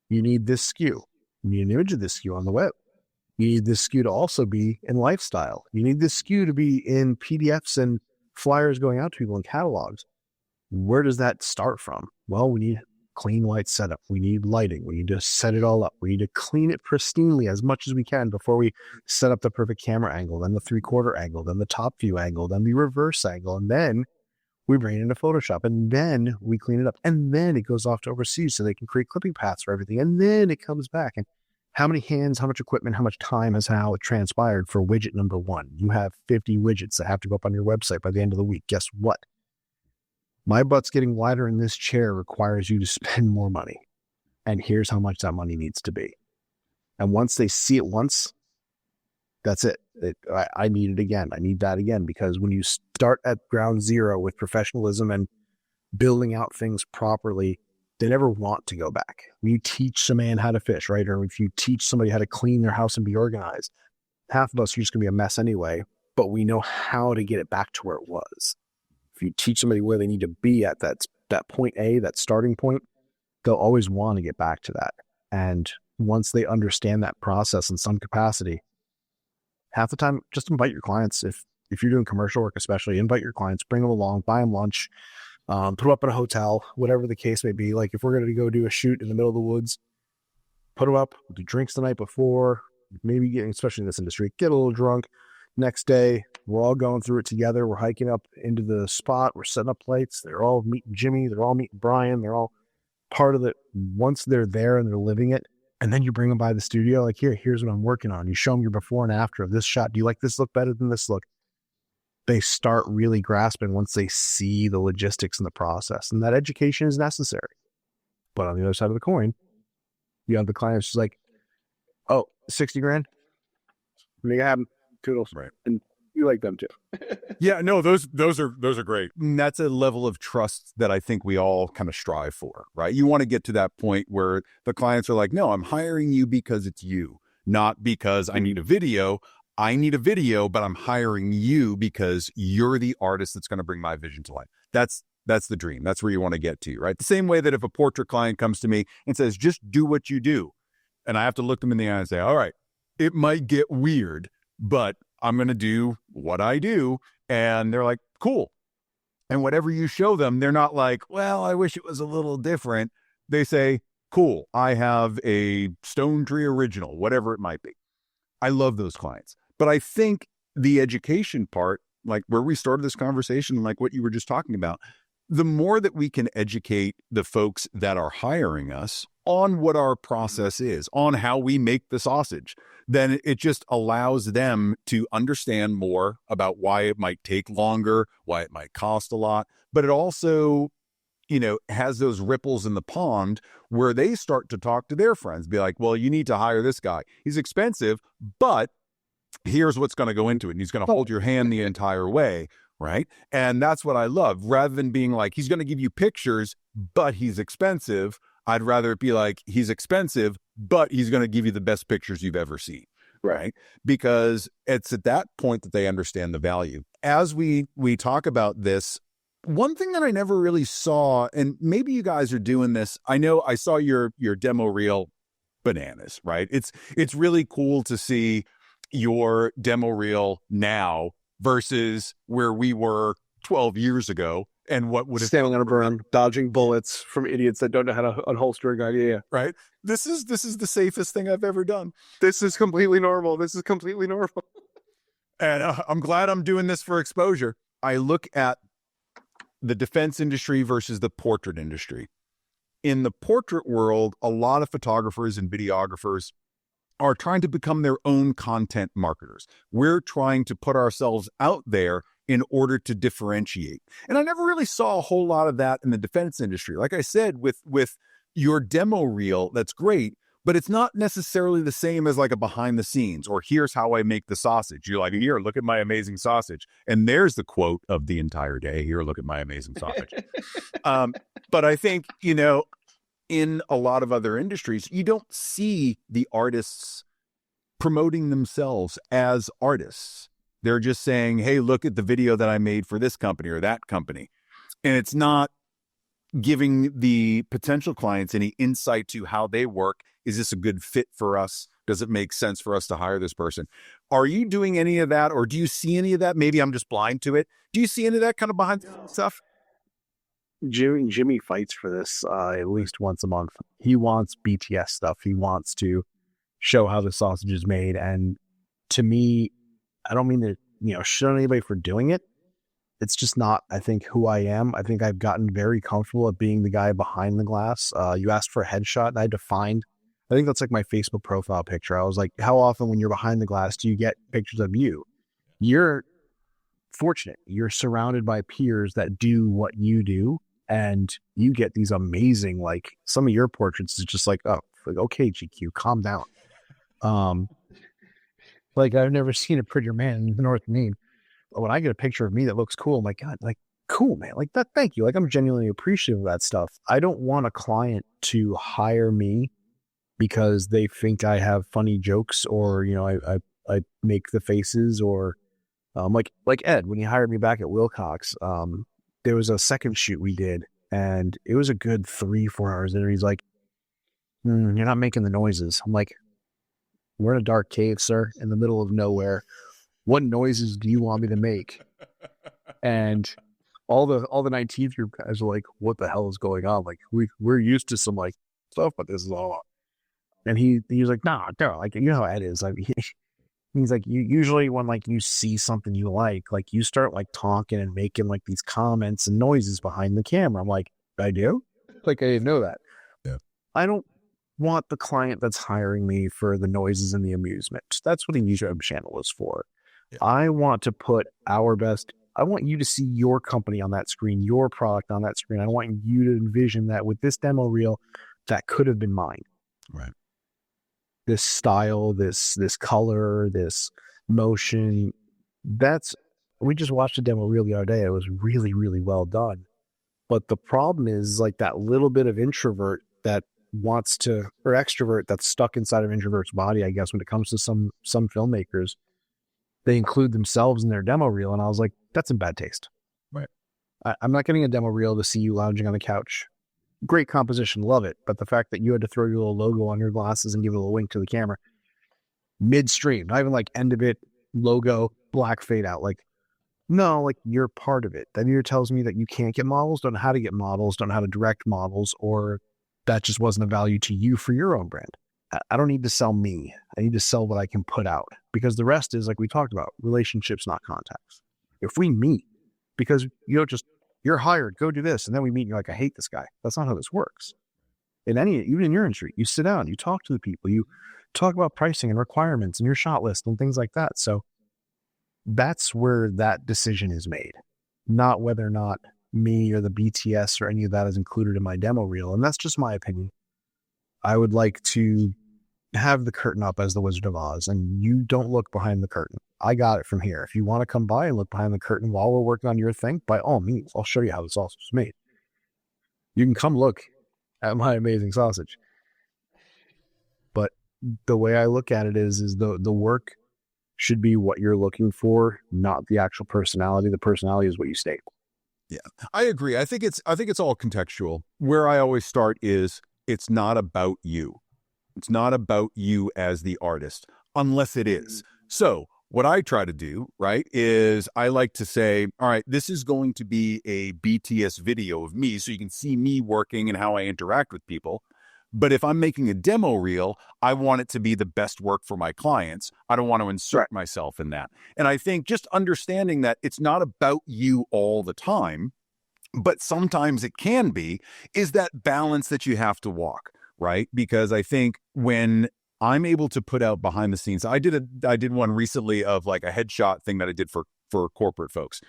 You need this SKU. You need an image of this SKU on the web. You need this SKU to also be in lifestyle. You need this SKU to be in PDFs and flyers going out to people in catalogs. Where does that start from? Well, we need clean white setup. We need lighting. We need to set it all up. We need to clean it pristinely as much as we can before we set up the perfect camera angle, then the 3/4 angle, then the top view angle, then the reverse angle. And then we bring it into Photoshop and then we clean it up. And then it goes off to overseas so they can create clipping paths for everything. And then it comes back. And how many hands, how much equipment, how much time has how it transpired for widget number one. You have 50 widgets that have to go up on your website by the end of the week. Guess what? My butt's getting wider in this chair requires you to spend more money. And here's how much that money needs to be. And once they see it once, that's it. I need it again. I need that again, because when you start at ground zero with professionalism and building out things properly, they never want to go back. When you teach a man how to fish, right? Or if you teach somebody how to clean their house and be organized, half of us are just going to be a mess anyway, but we know how to get it back to where it was. If you teach somebody where they need to be at that point A, that starting point, they'll always want to get back to that. And once they understand that process in some capacity, half the time, just invite your clients. If you're doing commercial work, especially, invite your clients, bring them along, buy them lunch, put them up in a hotel, whatever the case may be. Like if we're going to go do a shoot in the middle of the woods, put them up, do drinks the night before, maybe getting, especially in this industry, get a little drunk. Next day, we're all going through it together. We're hiking up into the spot. We're setting up plates. They're all meeting Jimmy. They're all meeting Brian. They're all part of it. Once they're there and they're living it, and then you bring them by the studio, like, here's what I'm working on. You show them your before and after of this shot. Do you like this look better than this look? They start really grasping once they see the logistics in the process. And that education is necessary. But on the other side of the coin, you have the clients just like, oh, 60 grand? Make it happen. Toodles. Right. And you like them too. Yeah, no, those are great. And that's a level of trust that I think we all kind of strive for, right? You want to get to that point where the clients are like, no, I'm hiring you because it's you, not because I need a video. I need a video, but I'm hiring you because you're the artist that's going to bring my vision to life. That's the dream. That's where you want to get to, right? The same way that if a portrait client comes to me and says, just do what you do, and I have to look them in the eye and say, all right, it might get weird, but I'm going to do what I do. And they're like, cool. And whatever you show them, they're not like, well, I wish it was a little different. They say, cool, I have a Stone Tree original, whatever it might be. I love those clients. But I think the education part, like where we started this conversation, like what you were just talking about, the more that we can educate the folks that are hiring us on what our process is, on how we make the sausage, then it just allows them to understand more about why it might take longer, why it might cost a lot. But it also, has those ripples in the pond where they start to talk to their friends, be like, well, you need to hire this guy. He's expensive, but here's what's going to go into it. And he's going to hold your hand the entire way. Right. And that's what I love. Rather than being like, he's going to give you pictures, but he's expensive. I'd rather it be like, he's expensive, but he's going to give you the best pictures you've ever seen. Right. Because it's at that point that they understand the value. As we talk about this, one thing that I never really saw, and maybe you guys are doing this. I know I saw your demo reel, bananas, right? It's really cool to see your demo reel now versus where we were 12 years ago and what would have standing on a berm, dodging bullets from idiots that don't know how to unholster a gun. Yeah. Right. This is the safest thing I've ever done. This is completely normal. And I'm glad I'm doing this for exposure. I look at the defense industry versus the portrait industry. In the portrait world, a lot of photographers and videographers are trying to become their own content marketers. We're trying to put ourselves out there in order to differentiate. And I never really saw a whole lot of that in the defense industry. Like I said, with your demo reel, that's great, but it's not necessarily the same as like a behind the scenes or here's how I make the sausage. You're like, here, look at my amazing sausage. And there's the quote of the entire day. Here, look at my amazing sausage. But I think, in a lot of other industries, you don't see the artists promoting themselves as artists. They're just saying, hey, look at the video that I made for this company or that company. And it's not giving the potential clients any insight to how they work. Is this a good fit for us? Does it make sense for us to hire this person? Are you doing any of that, or do you see any of that? Maybe I'm just blind to it. Do you see any of that kind of behind the scenes stuff? Jimmy fights for this at least once a month. He wants BTS stuff. He wants to show how the sausage is made. And to me, I don't mean to, shit on anybody for doing it. It's just not, I think, who I am. I think I've gotten very comfortable at being the guy behind the glass. You asked for a headshot, and I had to find I think that's like my Facebook profile picture. I was like, how often when you're behind the glass do you get pictures of you? You're fortunate. You're surrounded by peers that do what you do, and you get these amazing, like some of your portraits is just like, oh, like, okay, GQ, calm down. Um, like I've never seen a prettier man in the North Mead. When I get a picture of me that looks cool, I'm like, God, like, cool, man. Like that, thank you. Like I'm genuinely appreciative of that stuff. I don't want a client to hire me because they think I have funny jokes or, I make the faces or like Ed, when he hired me back at Wilcox, there was a second shoot we did and it was a good 3-4 hours in. And he's like, you're not making the noises. I'm like, we're in a dark cave, sir, in the middle of nowhere. What noises do you want me to make? And all the 19th group guys are like, what the hell is going on? Like we're used to some like stuff, but this is all. And he was like, no, like you know how Ed is. Like he's like, you usually when like you see something you like you start like talking and making like these comments and noises behind the camera. I'm like, I do? Like I didn't know that. Yeah. I don't want the client that's hiring me for the noises and the amusement. That's what a YouTube channel is for. Yeah. I want to put our best. I want you to see your company on that screen, your product on that screen. I want you to envision that with this demo reel, that could have been mine. Right. This style, this color, this motion. We just watched a demo reel the other day. It was really, really well done. But the problem is like that little bit of introvert that wants to, or extrovert that's stuck inside of introvert's body, I guess, when it comes to some filmmakers, they include themselves in their demo reel. And I was like, that's in bad taste. Right. I'm not getting a demo reel to see you lounging on the couch. Great composition, love it. But the fact that you had to throw your little logo on your glasses and give it a little wink to the camera midstream, not even like end of it, logo, black fade out. Like, no, like you're part of it. That either tells me that you can't get models, don't know how to get models, don't know how to direct models, or that just wasn't a value to you for your own brand. I don't need to sell me. I need to sell what I can put out because the rest is like we talked about, relationships, not contacts. If we meet, because you're hired, go do this. And then we meet and you're like, I hate this guy. That's not how this works. Even in your industry, you sit down, you talk to the people, you talk about pricing and requirements and your shot list and things like that. So that's where that decision is made, not whether or not me or the BTS or any of that is included in my demo reel. And that's just my opinion. I would like to have the curtain up as the Wizard of Oz, and you don't look behind the curtain. I got it from here. If you want to come by and look behind the curtain while we're working on your thing, by all means, I'll show you how the sausage is made. You can come look at my amazing sausage. But the way I look at it is the work should be what you're looking for, not the actual personality. The personality is what you state. Yeah, I agree. I think it's all contextual. Where I always start is it's not about you. It's not about you as the artist, unless it is. So what I try to do, right, is I like to say, all right, this is going to be a BTS video of me so you can see me working and how I interact with people. But if I'm making a demo reel, I want it to be the best work for my clients. I don't want to insert myself in that. And I think just understanding that it's not about you all the time, but sometimes it can be, is that balance that you have to walk, right? Because I think when I'm able to put out behind the scenes, I did one recently of like a headshot thing that I did for corporate folks.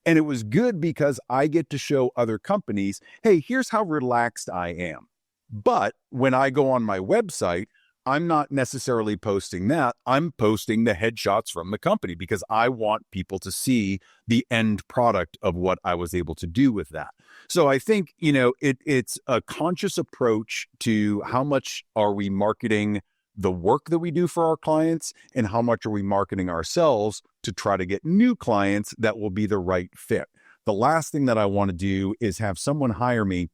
And it was good because I get to show other companies, hey, here's how relaxed I am. But when I go on my website, I'm not necessarily posting that. I'm posting the headshots from the company because I want people to see the end product of what I was able to do with that. So I think, it's a conscious approach to how much are we marketing the work that we do for our clients and how much are we marketing ourselves to try to get new clients that will be the right fit. The last thing that I want to do is have someone hire me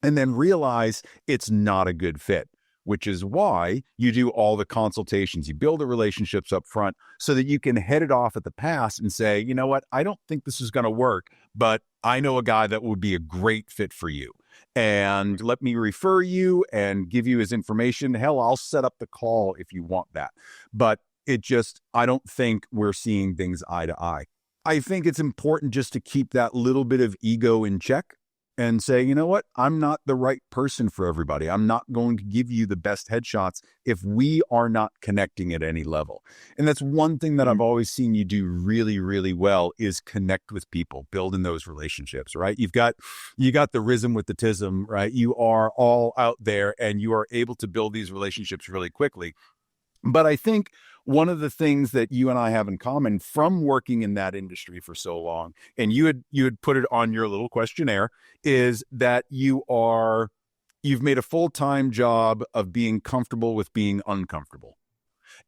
and then realize it's not a good fit, which is why you do all the consultations. You build the relationships up front so that you can head it off at the pass and say, you know what, I don't think this is going to work, but I know a guy that would be a great fit for you. And let me refer you and give you his information. Hell, I'll set up the call if you want that. But I don't think we're seeing things eye to eye. I think it's important just to keep that little bit of ego in check. and say, you know what, I'm not the right person for everybody. I'm not going to give you the best headshots if we are not connecting at any level. And that's one thing that I've Mhm. always seen you do really, really well is connect with people, building those relationships, right? You got the rhythm with the tism, right? You are all out there and you are able to build these relationships really quickly. But I think one of the things that you and I have in common from working in that industry for so long, and you had put it on your little questionnaire, is that you've made a full-time job of being comfortable with being uncomfortable.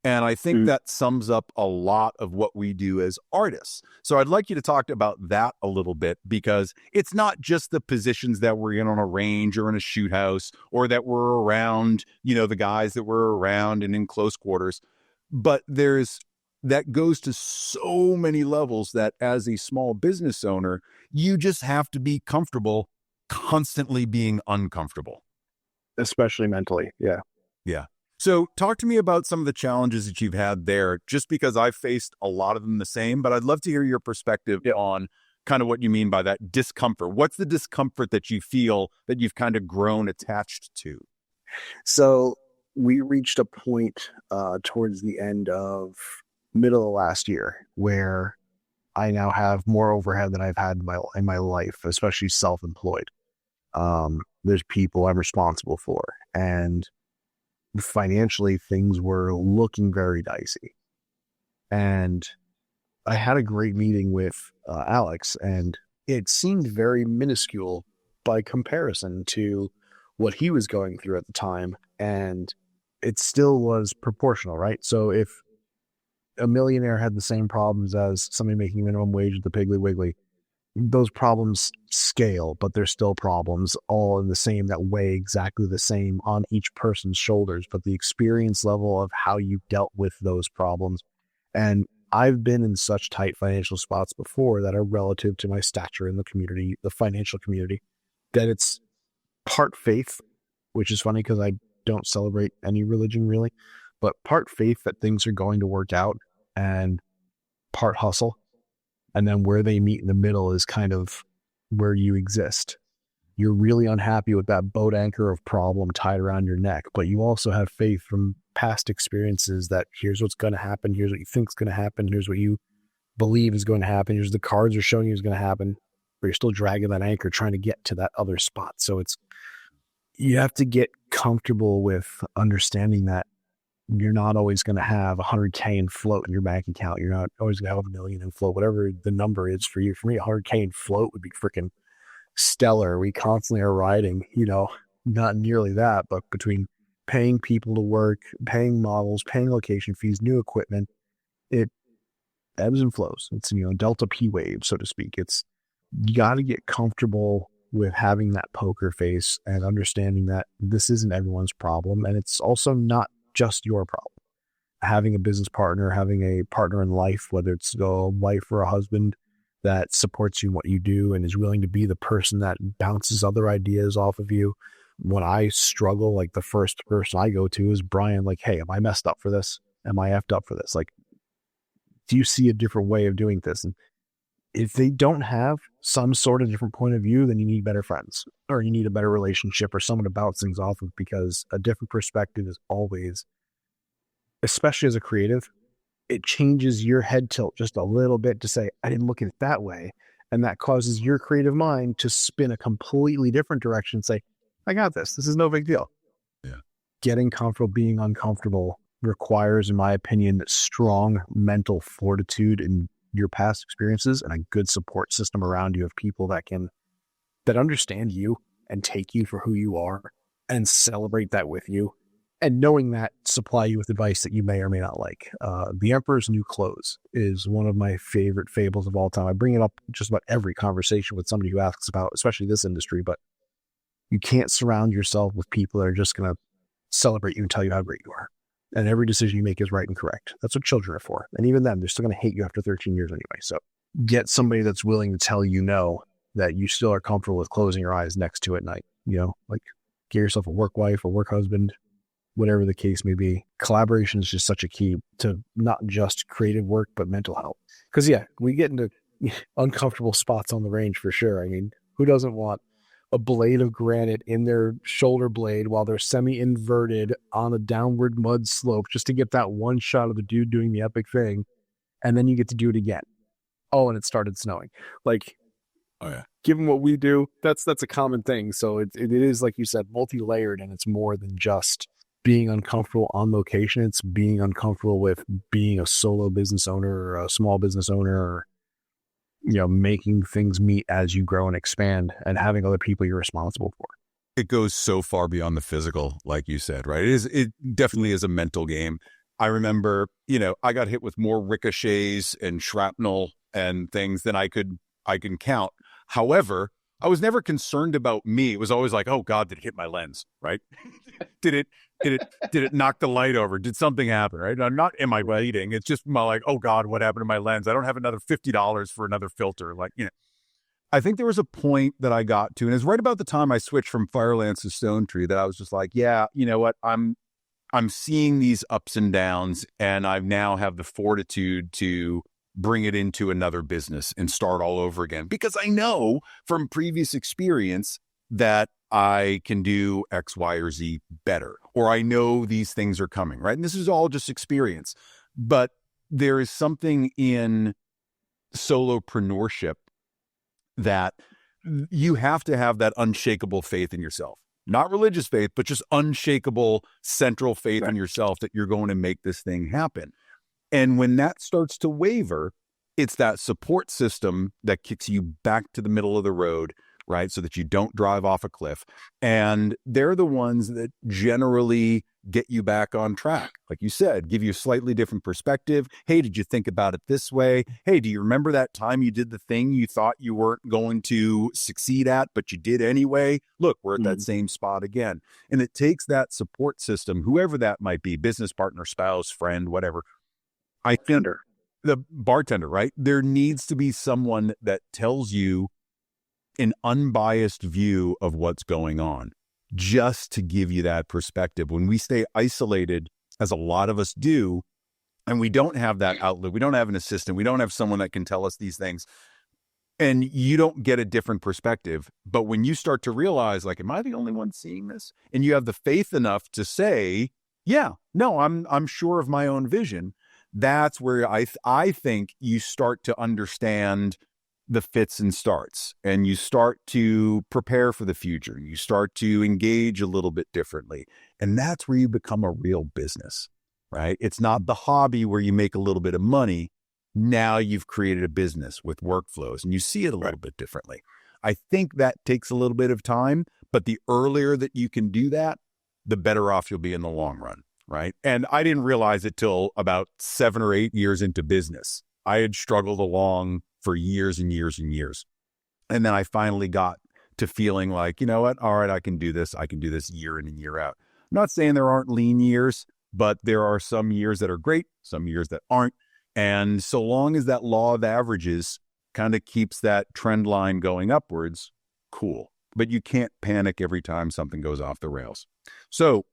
And I think Mhm. that sums up a lot of what we do as artists. So I'd like you to talk about that a little bit because it's not just the positions that we're in on a range or in a shoot house or that we're around, the guys that we're around and in close quarters, but that goes to so many levels that as a small business owner, you just have to be comfortable constantly being uncomfortable. Especially mentally. Yeah. Yeah. So talk to me about some of the challenges that you've had there, just because I've faced a lot of them the same, but I'd love to hear your perspective Yeah. on kind of what you mean by that discomfort. What's the discomfort that you feel that you've kind of grown attached to? So we reached a point towards the end of middle of last year where I now have more overhead than I've had in my life, especially self-employed. There's people I'm responsible for, and financially things were looking very dicey. And I had a great meeting with Alex, and it seemed very minuscule by comparison to what he was going through at the time. And it still was proportional, right? So if a millionaire had the same problems as somebody making minimum wage at the Piggly Wiggly, those problems scale, but they're still problems all in the same that weigh exactly the same on each person's shoulders. But the experience level of how you dealt with those problems, and I've been in such tight financial spots before that are relative to my stature in the community, the financial community, that it's part faith, which is funny because I don't celebrate any religion really, but part faith that things are going to work out and part hustle. And then where they meet in the middle is kind of where you exist. You're really unhappy with that boat anchor of problem tied around your neck, but you also have faith from past experiences that here's what's going to happen. Here's what you think is going to happen. Here's what you believe is going to happen. Here's the cards are showing you is going to happen, but you're still dragging that anchor trying to get to that other spot. So you have to get comfortable with understanding that you're not always going to have 100K in float in your bank account. You're not always going to have a million in float, whatever the number is for you. For me, 100K in float would be freaking stellar. We constantly are riding, not nearly that, but between paying people to work, paying models, paying location fees, new equipment, it ebbs and flows. It's, Delta P wave, so to speak. You got to get comfortable with having that poker face and understanding that this isn't everyone's problem. And it's also not just your problem. Having a business partner, having a partner in life, whether it's a wife or a husband that supports you in what you do and is willing to be the person that bounces other ideas off of you. When I struggle, like the first person I go to is Brian, like, hey, am I messed up for this? Am I effed up for this? Like, do you see a different way of doing this? And if they don't have some sort of different point of view, then you need better friends or you need a better relationship or someone to bounce things off of, because a different perspective is always, especially as a creative, it changes your head tilt just a little bit to say, I didn't look at it that way. And that causes your creative mind to spin a completely different direction and say, I got this. This is no big deal. Yeah. Getting comfortable being uncomfortable requires, in my opinion, strong mental fortitude in your past experiences and a good support system around you of people that understand you and take you for who you are and celebrate that with you. And knowing that, supply you with advice that you may or may not like. The Emperor's New Clothes is one of my favorite fables of all time. I bring it up just about every conversation with somebody who asks about, especially this industry, but you can't surround yourself with people that are just going to celebrate you and tell you how great you are. And every decision you make is right and correct. That's what children are for. And even then, they're still going to hate you after 13 years anyway. So get somebody that's willing to tell you no, that you still are comfortable with closing your eyes next to at night. Like get yourself a work wife or work husband, whatever the case may be. Collaboration is just such a key to not just creative work, but mental health. Because, yeah, we get into uncomfortable spots on the range for sure. I mean, who doesn't want a blade of granite in their shoulder blade while they're semi-inverted on a downward mud slope just to get that one shot of the dude doing the epic thing, and then you get to do it again. Oh, and it started snowing. Like, Oh yeah. given what we do, that's a common thing. So it is, like you said, multi-layered, and it's more than just being uncomfortable on location. It's being uncomfortable with being a solo business owner or a small business owner, or making things meet as you grow and expand, and having other people you're responsible for. It goes so far beyond the physical, like you said, right? It definitely is a mental game. I remember, I got hit with more ricochets and shrapnel and things than I can count. However, I was never concerned about me. It was always like, oh God, did it hit my lens, right? did it knock the light over? Did something happen, right? I'm not, am I bleeding? It's just my like, oh God, what happened to my lens? I don't have another $50 for another filter. Like, I think there was a point that I got to, and it's right about the time I switched from Firelance to Stone Tree, that I was just like, yeah, you know what? I'm seeing these ups and downs, and I now have the fortitude to bring it into another business and start all over again, because I know from previous experience that I can do X, Y, or Z better, or I know these things are coming, right? And this is all just experience. But there is something in solopreneurship that you have to have that unshakable faith in yourself. Not religious faith, but just unshakable central faith in yourself that you're going to make this thing happen. And when that starts to waver, it's that support system that kicks you back to the middle of the road, right? So that you don't drive off a cliff. And they're the ones that generally get you back on track. Like you said, give you a slightly different perspective. Hey, did you think about it this way? Hey, do you remember that time you did the thing you thought you weren't going to succeed at, but you did anyway? Look, we're at that same spot again. And it takes that support system, whoever that might be, business partner, spouse, friend, whatever. I think the bartender, right? There needs to be someone that tells you an unbiased view of what's going on, just to give you that perspective. When we stay isolated, as a lot of us do, and we don't have that outlet, we don't have an assistant, we don't have someone that can tell us these things, and you don't get a different perspective. But when you start to realize, like, am I the only one seeing this? And you have the faith enough to say, yeah, no, I'm sure of my own vision. That's where I think you start to understand the fits and starts, and you start to prepare for the future. You start to engage a little bit differently. And that's where you become a real business, right? It's not the hobby where you make a little bit of money. Now you've created a business with workflows, and you see it a little bit differently. I think that takes a little bit of time, but the earlier that you can do that, the better off you'll be in the long run, right? And I didn't realize it till about 7 or 8 years into business. I had struggled along for years and years and years. And then I finally got to feeling like, you know what? All right, I can do this. I can do this year in and year out. I'm not saying there aren't lean years, but there are some years that are great, some years that aren't. And so long as that law of averages kind of keeps that trend line going upwards, cool. But you can't panic every time something goes off the rails. So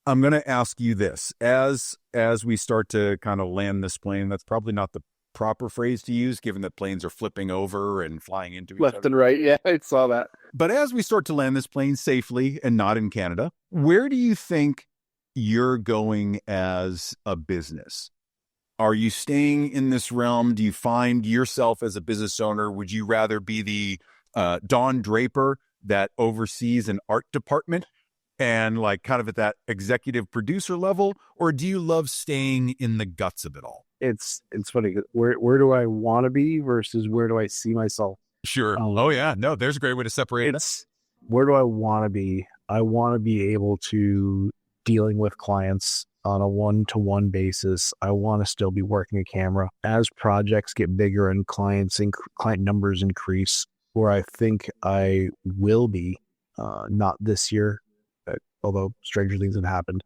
I'm going to ask you this, as we start to kind of land this plane. That's probably not the proper phrase to use, given that planes are flipping over and flying into each Left other. and right. Yeah, I saw that. But as we start to land this plane safely and not in Canada, where do you think you're going as a business? Are you staying in this realm? Do you find yourself as a business owner? Would you rather be the Don Draper that oversees an art department and like kind of at that executive producer level? Or do you love staying in the guts of it all? It's funny. Where do I want to be versus where do I see myself? Sure. Oh yeah. No, there's a great way to separate it. Where do I want to be? I want to be able to dealing with clients on a one-to-one basis. I want to still be working a camera as projects get bigger and client numbers increase, where I think I will be, not this year, although stranger things have happened.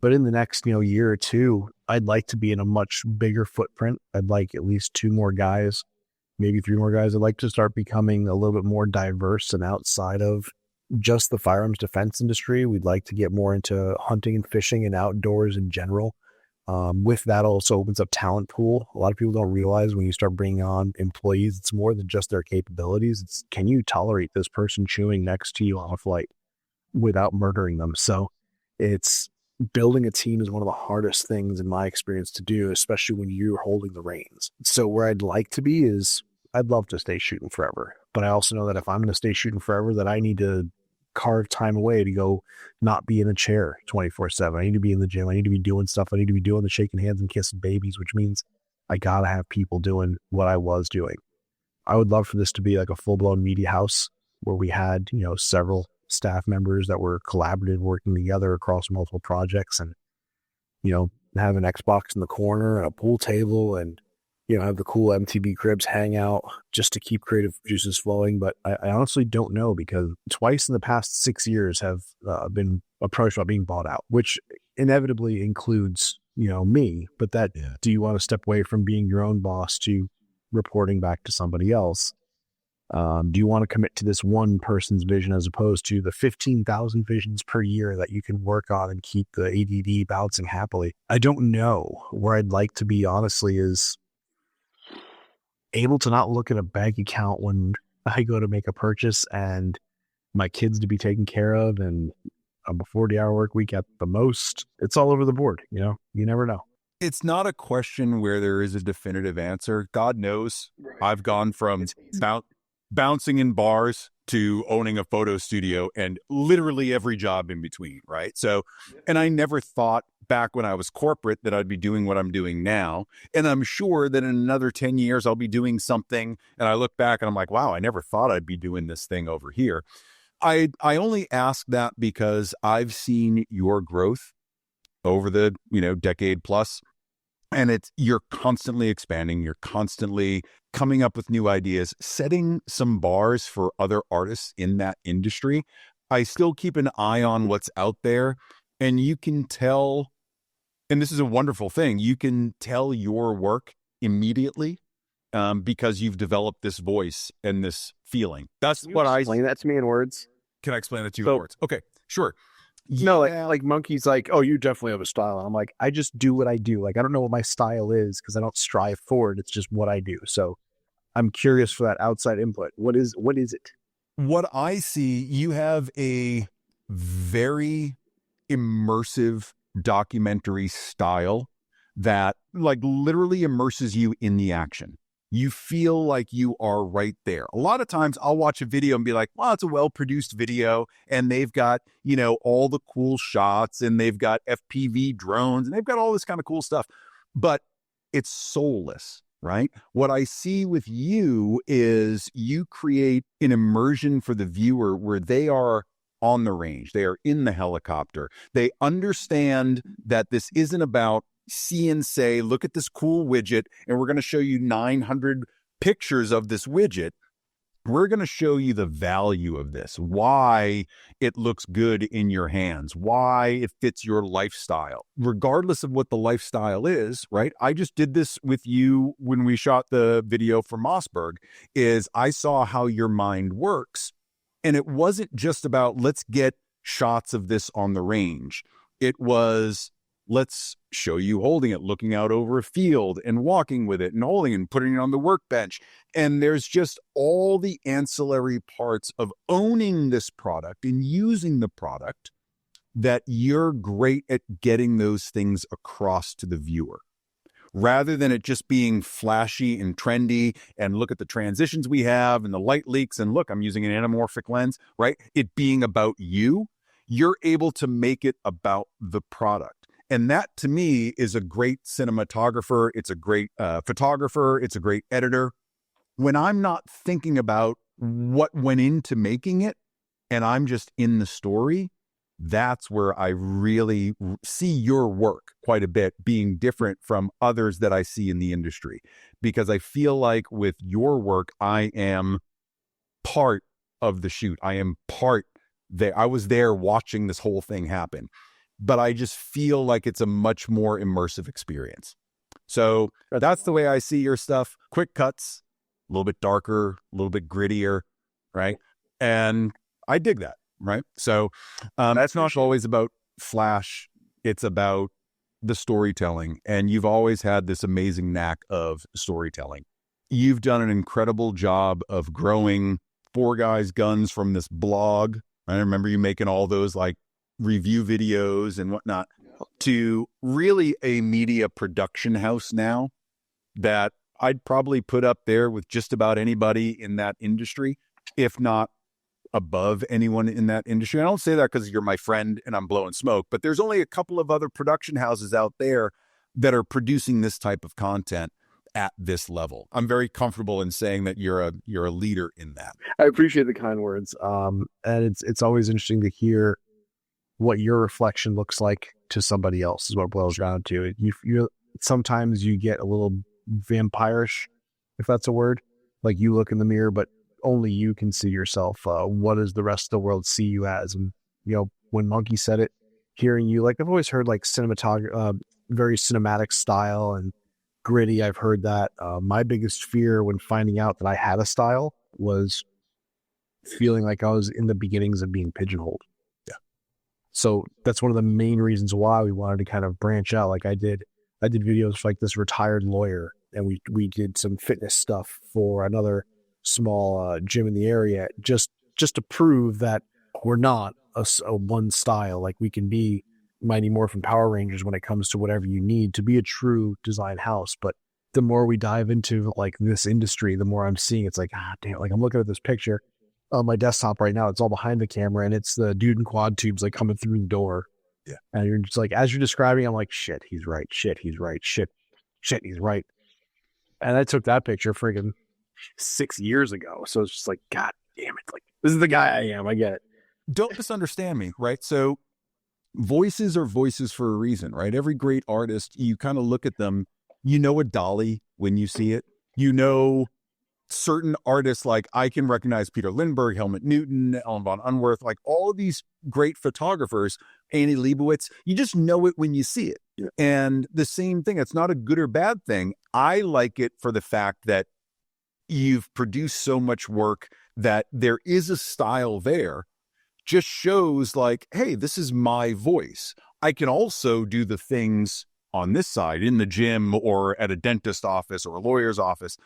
But in the next, year or two, I'd like to be in a much bigger footprint. I'd like at least 2 more guys, maybe 3 more guys. I'd like to start becoming a little bit more diverse and outside of just the firearms defense industry. We'd like to get more into hunting and fishing and outdoors in general. With that also opens up talent pool. A lot of people don't realize when you start bringing on employees, it's more than just their capabilities. It's, can you tolerate this person chewing next to you on a flight without murdering them? So it's, building a team is one of the hardest things in my experience to do, especially when you're holding the reins. So where I'd like to be is, I'd love to stay shooting forever, but I also know that if I'm going to stay shooting forever, that I need to carve time away to go not be in a chair 24/7. I need to be in the gym. I need to be doing stuff. I need to be doing the shaking hands and kissing babies, which means I got to have people doing what I was doing. I would love for this to be like a full blown media house where we had, several staff members that were collaborative working together across multiple projects, and, have an Xbox in the corner and a pool table, and, have the cool MTV Cribs hangout just to keep creative juices flowing. But I honestly don't know, because twice in the past 6 years have been approached about being bought out, which inevitably includes, me. But that, Yeah. do you want to step away from being your own boss to reporting back to somebody else? Do you want to commit to this one person's vision as opposed to the 15,000 visions per year that you can work on and keep the ADD bouncing happily? I don't know. Where I'd like to be, honestly, is able to not look at a bank account when I go to make a purchase, and my kids to be taken care of, and a 40-hour work week at the most. It's all over the board. You never know. It's not a question where there is a definitive answer. God knows I've gone from bouncing in bars to owning a photo studio and literally every job in between, right? So, and I never thought back when I was corporate that I'd be doing what I'm doing now. And I'm sure that in another 10 years, I'll be doing something. And I look back and I'm like, wow, I never thought I'd be doing this thing over here. I only ask that because I've seen your growth over the, decade plus. And you're constantly expanding, you're constantly coming up with new ideas, setting some bars for other artists in that industry. I still keep an eye on what's out there, and you can tell, and this is a wonderful thing, you can tell your work immediately because you've developed this voice and this feeling. That's Can you what I explain that to me in words? can I explain that to you in So, words. Okay, sure. no, like, Yeah. like Monkey's like, oh, you definitely have a style. And I'm like, I just do what I do. Like, I don't know what my style is because I don't strive for it. It's just what I do. So I'm curious for that outside input. What is it? What I see, you have a very immersive documentary style that like literally immerses you in the action. You feel like you are right there. A lot of times I'll watch a video and be like, well, it's a well-produced video and they've got, all the cool shots and they've got FPV drones and they've got all this kind of cool stuff, but it's soulless, right? What I see with you is you create an immersion for the viewer where they are on the range, they are in the helicopter. They understand that this isn't about see and say, look at this cool widget, and we're going to show you 900 pictures of this widget. We're going to show you the value of this, why it looks good in your hands, why it fits your lifestyle, regardless of what the lifestyle is, right? I just did this with you when we shot the video for Mossberg, is I saw how your mind works. And it wasn't just about let's get shots of this on the range. It was let's show you holding it, looking out over a field and walking with it and holding it and putting it on the workbench. And there's just all the ancillary parts of owning this product and using the product that you're great at getting those things across to the viewer. Rather than it just being flashy and trendy and look at the transitions we have and the light leaks and look, I'm using an anamorphic lens, right? It being about you, you're able to make it about the product. And that to me is a great cinematographer. It's a great photographer. It's a great editor. When I'm not thinking about what went into making it and I'm just in the story, that's where I really see your work quite a bit being different from others that I see in the industry. Because I feel like with your work, I am part of the shoot. I am part there. I was there watching this whole thing happen. But I just feel like it's a much more immersive experience. So that's the way I see your stuff. Quick cuts, a little bit darker, a little bit grittier, right? And I dig that, right? So that's not always about flash. It's about the storytelling, and you've always had this amazing knack of storytelling. You've done an incredible job of growing Four Guys Guns from this blog. I remember you making all those like review videos and whatnot to really a media production house now that I'd probably put up there with just about anybody in that industry, if not above anyone in that industry. I don't say that because you're my friend and I'm blowing smoke, but there's only a couple of other production houses out there that are producing this type of content at this level. I'm very comfortable in saying that you're a leader in that. I appreciate the kind words. And it's always interesting to hear what your reflection looks like to somebody else is what it boils down to. You sometimes you get a little vampirish, if that's a word. Like you look in the mirror, but only you can see yourself. What does the rest of the world see you as? And when Monkey said it, hearing you, like I've always heard like cinematography, very cinematic style and gritty. I've heard that. My biggest fear when finding out that I had a style was feeling like I was in the beginnings of being pigeonholed. So that's one of the main reasons why we wanted to kind of branch out. Like I did videos for like this retired lawyer, and we did some fitness stuff for another small gym in the area, just to prove that we're not a one style. Like we can be Mighty Morphin Power Rangers when it comes to whatever you need to be a true design house. But the more we dive into like this industry, the more I'm seeing it's like, damn, like I'm looking at this picture on my desktop right now. It's all behind the camera and it's the dude in quad tubes like coming through the door. Yeah. And you're just like, as you're describing, I'm like, shit, he's right. Shit, he's right. Shit, he's right. And I took that picture freaking 6 years ago. So it's just like, God damn it. Like, this is the guy I am. I get it. Don't misunderstand me, right? So voices are voices for a reason, right? Every great artist, you kind of look at them, you know a dolly when you see it. You know certain artists, like I can recognize Peter Lindbergh, Helmut Newton, Ellen von Unwerth, like all of these great photographers, Annie Leibovitz, you just know it when you see it. Yeah. And the same thing, it's not a good or bad thing. I like it for the fact that you've produced so much work that there is a style there, just shows like, hey, this is my voice. I can also do the things on this side in the gym or at a dentist office or a lawyer's office.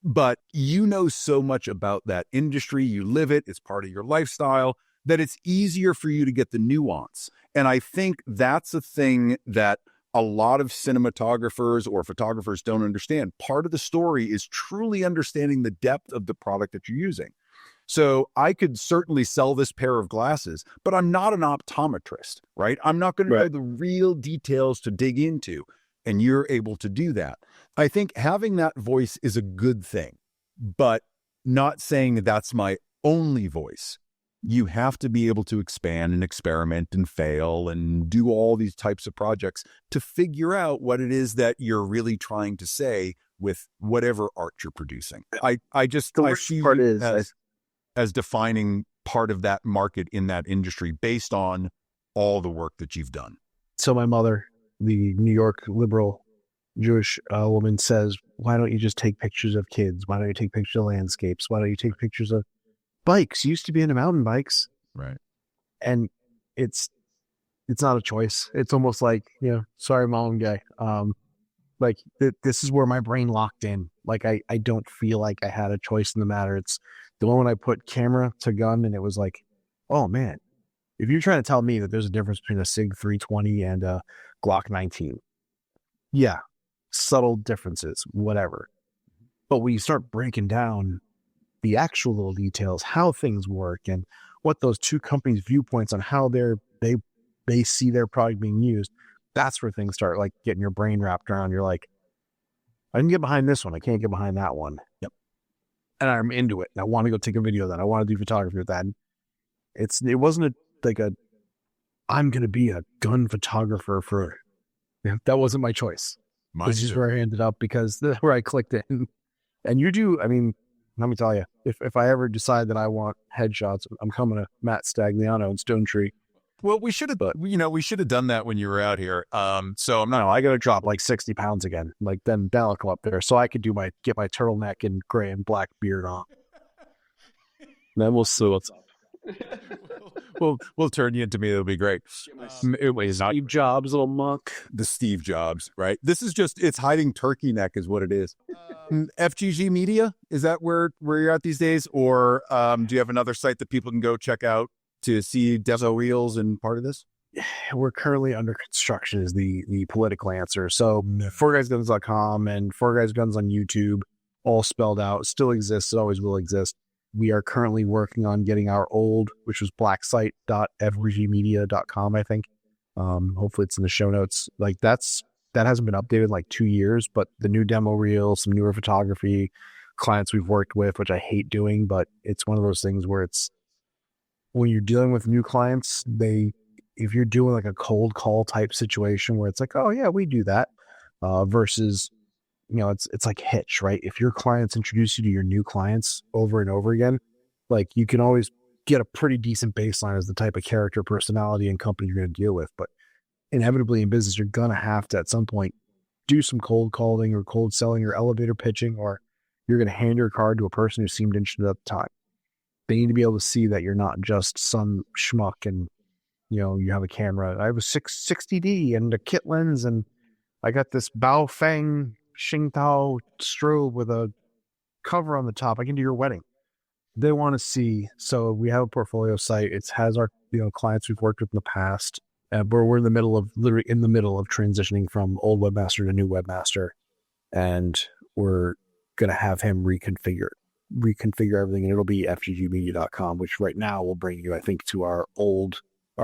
But you know so much about that industry, you live it, it's part of your lifestyle, that it's easier for you to get the nuance. And I think that's a thing that a lot of cinematographers or photographers don't understand. Part of the story is truly understanding the depth of the product that you're using. So I could certainly sell this pair of glasses, but I'm not an optometrist, right? I'm not going to know the real details to dig into. And you're able to do that. I think having that voice is a good thing, but not saying that that's my only voice. You have to be able to expand and experiment and fail and do all these types of projects to figure out what it is that you're really trying to say with whatever art you're producing. I see you as defining part of that market in that industry based on all the work that you've done. So my mother, the New York liberal Jewish woman, says, why don't you just take pictures of kids? Why don't you take pictures of landscapes? Why don't you take pictures of bikes? You used to be into mountain bikes. Right. And it's not a choice. It's almost like, sorry, mom, guy. Like this is where my brain locked in. Like I don't feel like I had a choice in the matter. It's the moment I put camera to gun and it was like, oh man, if you're trying to tell me that there's a difference between a SIG 320 and a Glock 19, yeah, subtle differences, whatever. But when you start breaking down the actual little details, how things work and what those two companies' viewpoints on how they see their product being used, that's where things start like getting your brain wrapped around. You're like, I can get behind this one. I can't get behind that one. Yep. And I'm into it. And I want to go take a video of that. I want to do photography with that. It wasn't I'm going to be a gun photographer for, that wasn't my choice. This is where I ended up because that's where I clicked in. And you do, I mean, let me tell you, if I ever decide that I want headshots, I'm coming to Matt Stagliano in Stone Tree. Well, we should have done that when you were out here. So I'm not. No, I got to drop like 60 pounds again. Like then that'll come up there, so I could get my turtleneck and gray and black beard on. Then we'll see what's up. we'll turn you into me. It'll be great. Anyways, Steve Jobs, little muck. The Steve Jobs, right? This is just, it's hiding turkey neck is what it is. FGG Media, is that where you're at these days? Or do you have another site that people can go check out to see Deso Wheels and part of this? We're currently under construction is the political answer. So 4guysguns.com and 4guysguns on YouTube, all spelled out, still exists. It always will exist. We are currently working on getting our old, which was blacksite.fgmedia.com, I think. Hopefully it's in the show notes. Like that hasn't been updated in like 2 years, but the new demo reel, some newer photography, clients we've worked with, which I hate doing, but it's one of those things where it's when you're dealing with new clients, if you're doing like a cold call type situation where it's like, oh yeah, we do that, versus, it's like Hitch, right? If your clients introduce you to your new clients over and over again, like you can always get a pretty decent baseline as the type of character, personality, and company you're going to deal with. But inevitably in business, you're going to have to at some point do some cold calling or cold selling or elevator pitching, or you're going to hand your card to a person who seemed interested at the time. They need to be able to see that you're not just some schmuck and you have a camera. I have a 660D and a kit lens, and I got this Baofeng Xingtao strobe with a cover on the top. I can do your wedding. They want to see. So we have a portfolio site. It has our clients we've worked with in the past. But we're literally in the middle of transitioning from old webmaster to new webmaster, and we're gonna have him reconfigure everything, and it'll be fggmedia.com, which right now will bring you, I think, to our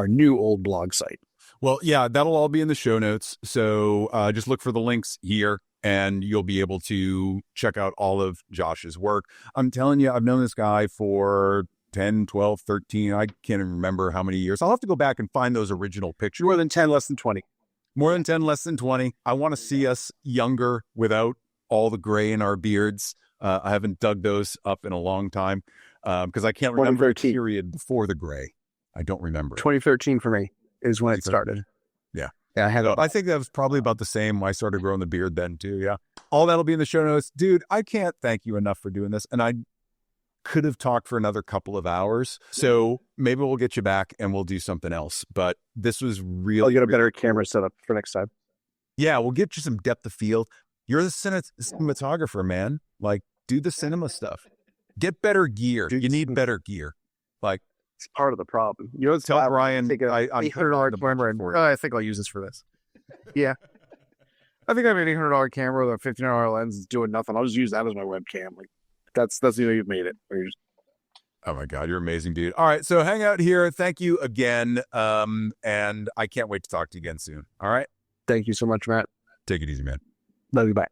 new old blog site. Well, yeah, that'll all be in the show notes. So just look for the links here and you'll be able to check out all of Josh's work. I'm telling you, I've known this guy for 10, 12, 13. I can't even remember how many years. I'll have to go back and find those original pictures. More than 10, less than 20. More than 10, less than 20. I want to see us younger without all the gray in our beards. I haven't dug those up in a long time because I can't remember the period before the gray. I don't remember. 2013 for me is when it started. Yeah. Yeah, I think that was probably about the same. I started growing the beard then too. Yeah. All that'll be in the show notes. Dude, I can't thank you enough for doing this. And I could have talked for another couple of hours. So maybe we'll get you back and we'll do something else. But this was really... I'll get a better camera setup for next time. Yeah, we'll get you some depth of field. You're the cinematographer, man. Like, do the cinema stuff. Get better gear. You need better gear. Like, it's part of the problem. Tell Brian I'm $800 camera, and I think I'll use this for this. Yeah, I think I have an $800 camera with a $1,500 lens. It's doing nothing. I'll just use that as my webcam. Like that's the way you've made it. Oh my God, you're amazing, dude. All right, so hang out here. Thank you again, and I can't wait to talk to you again soon. All right. Thank you so much, Matt. Take it easy, man. Love you. Bye.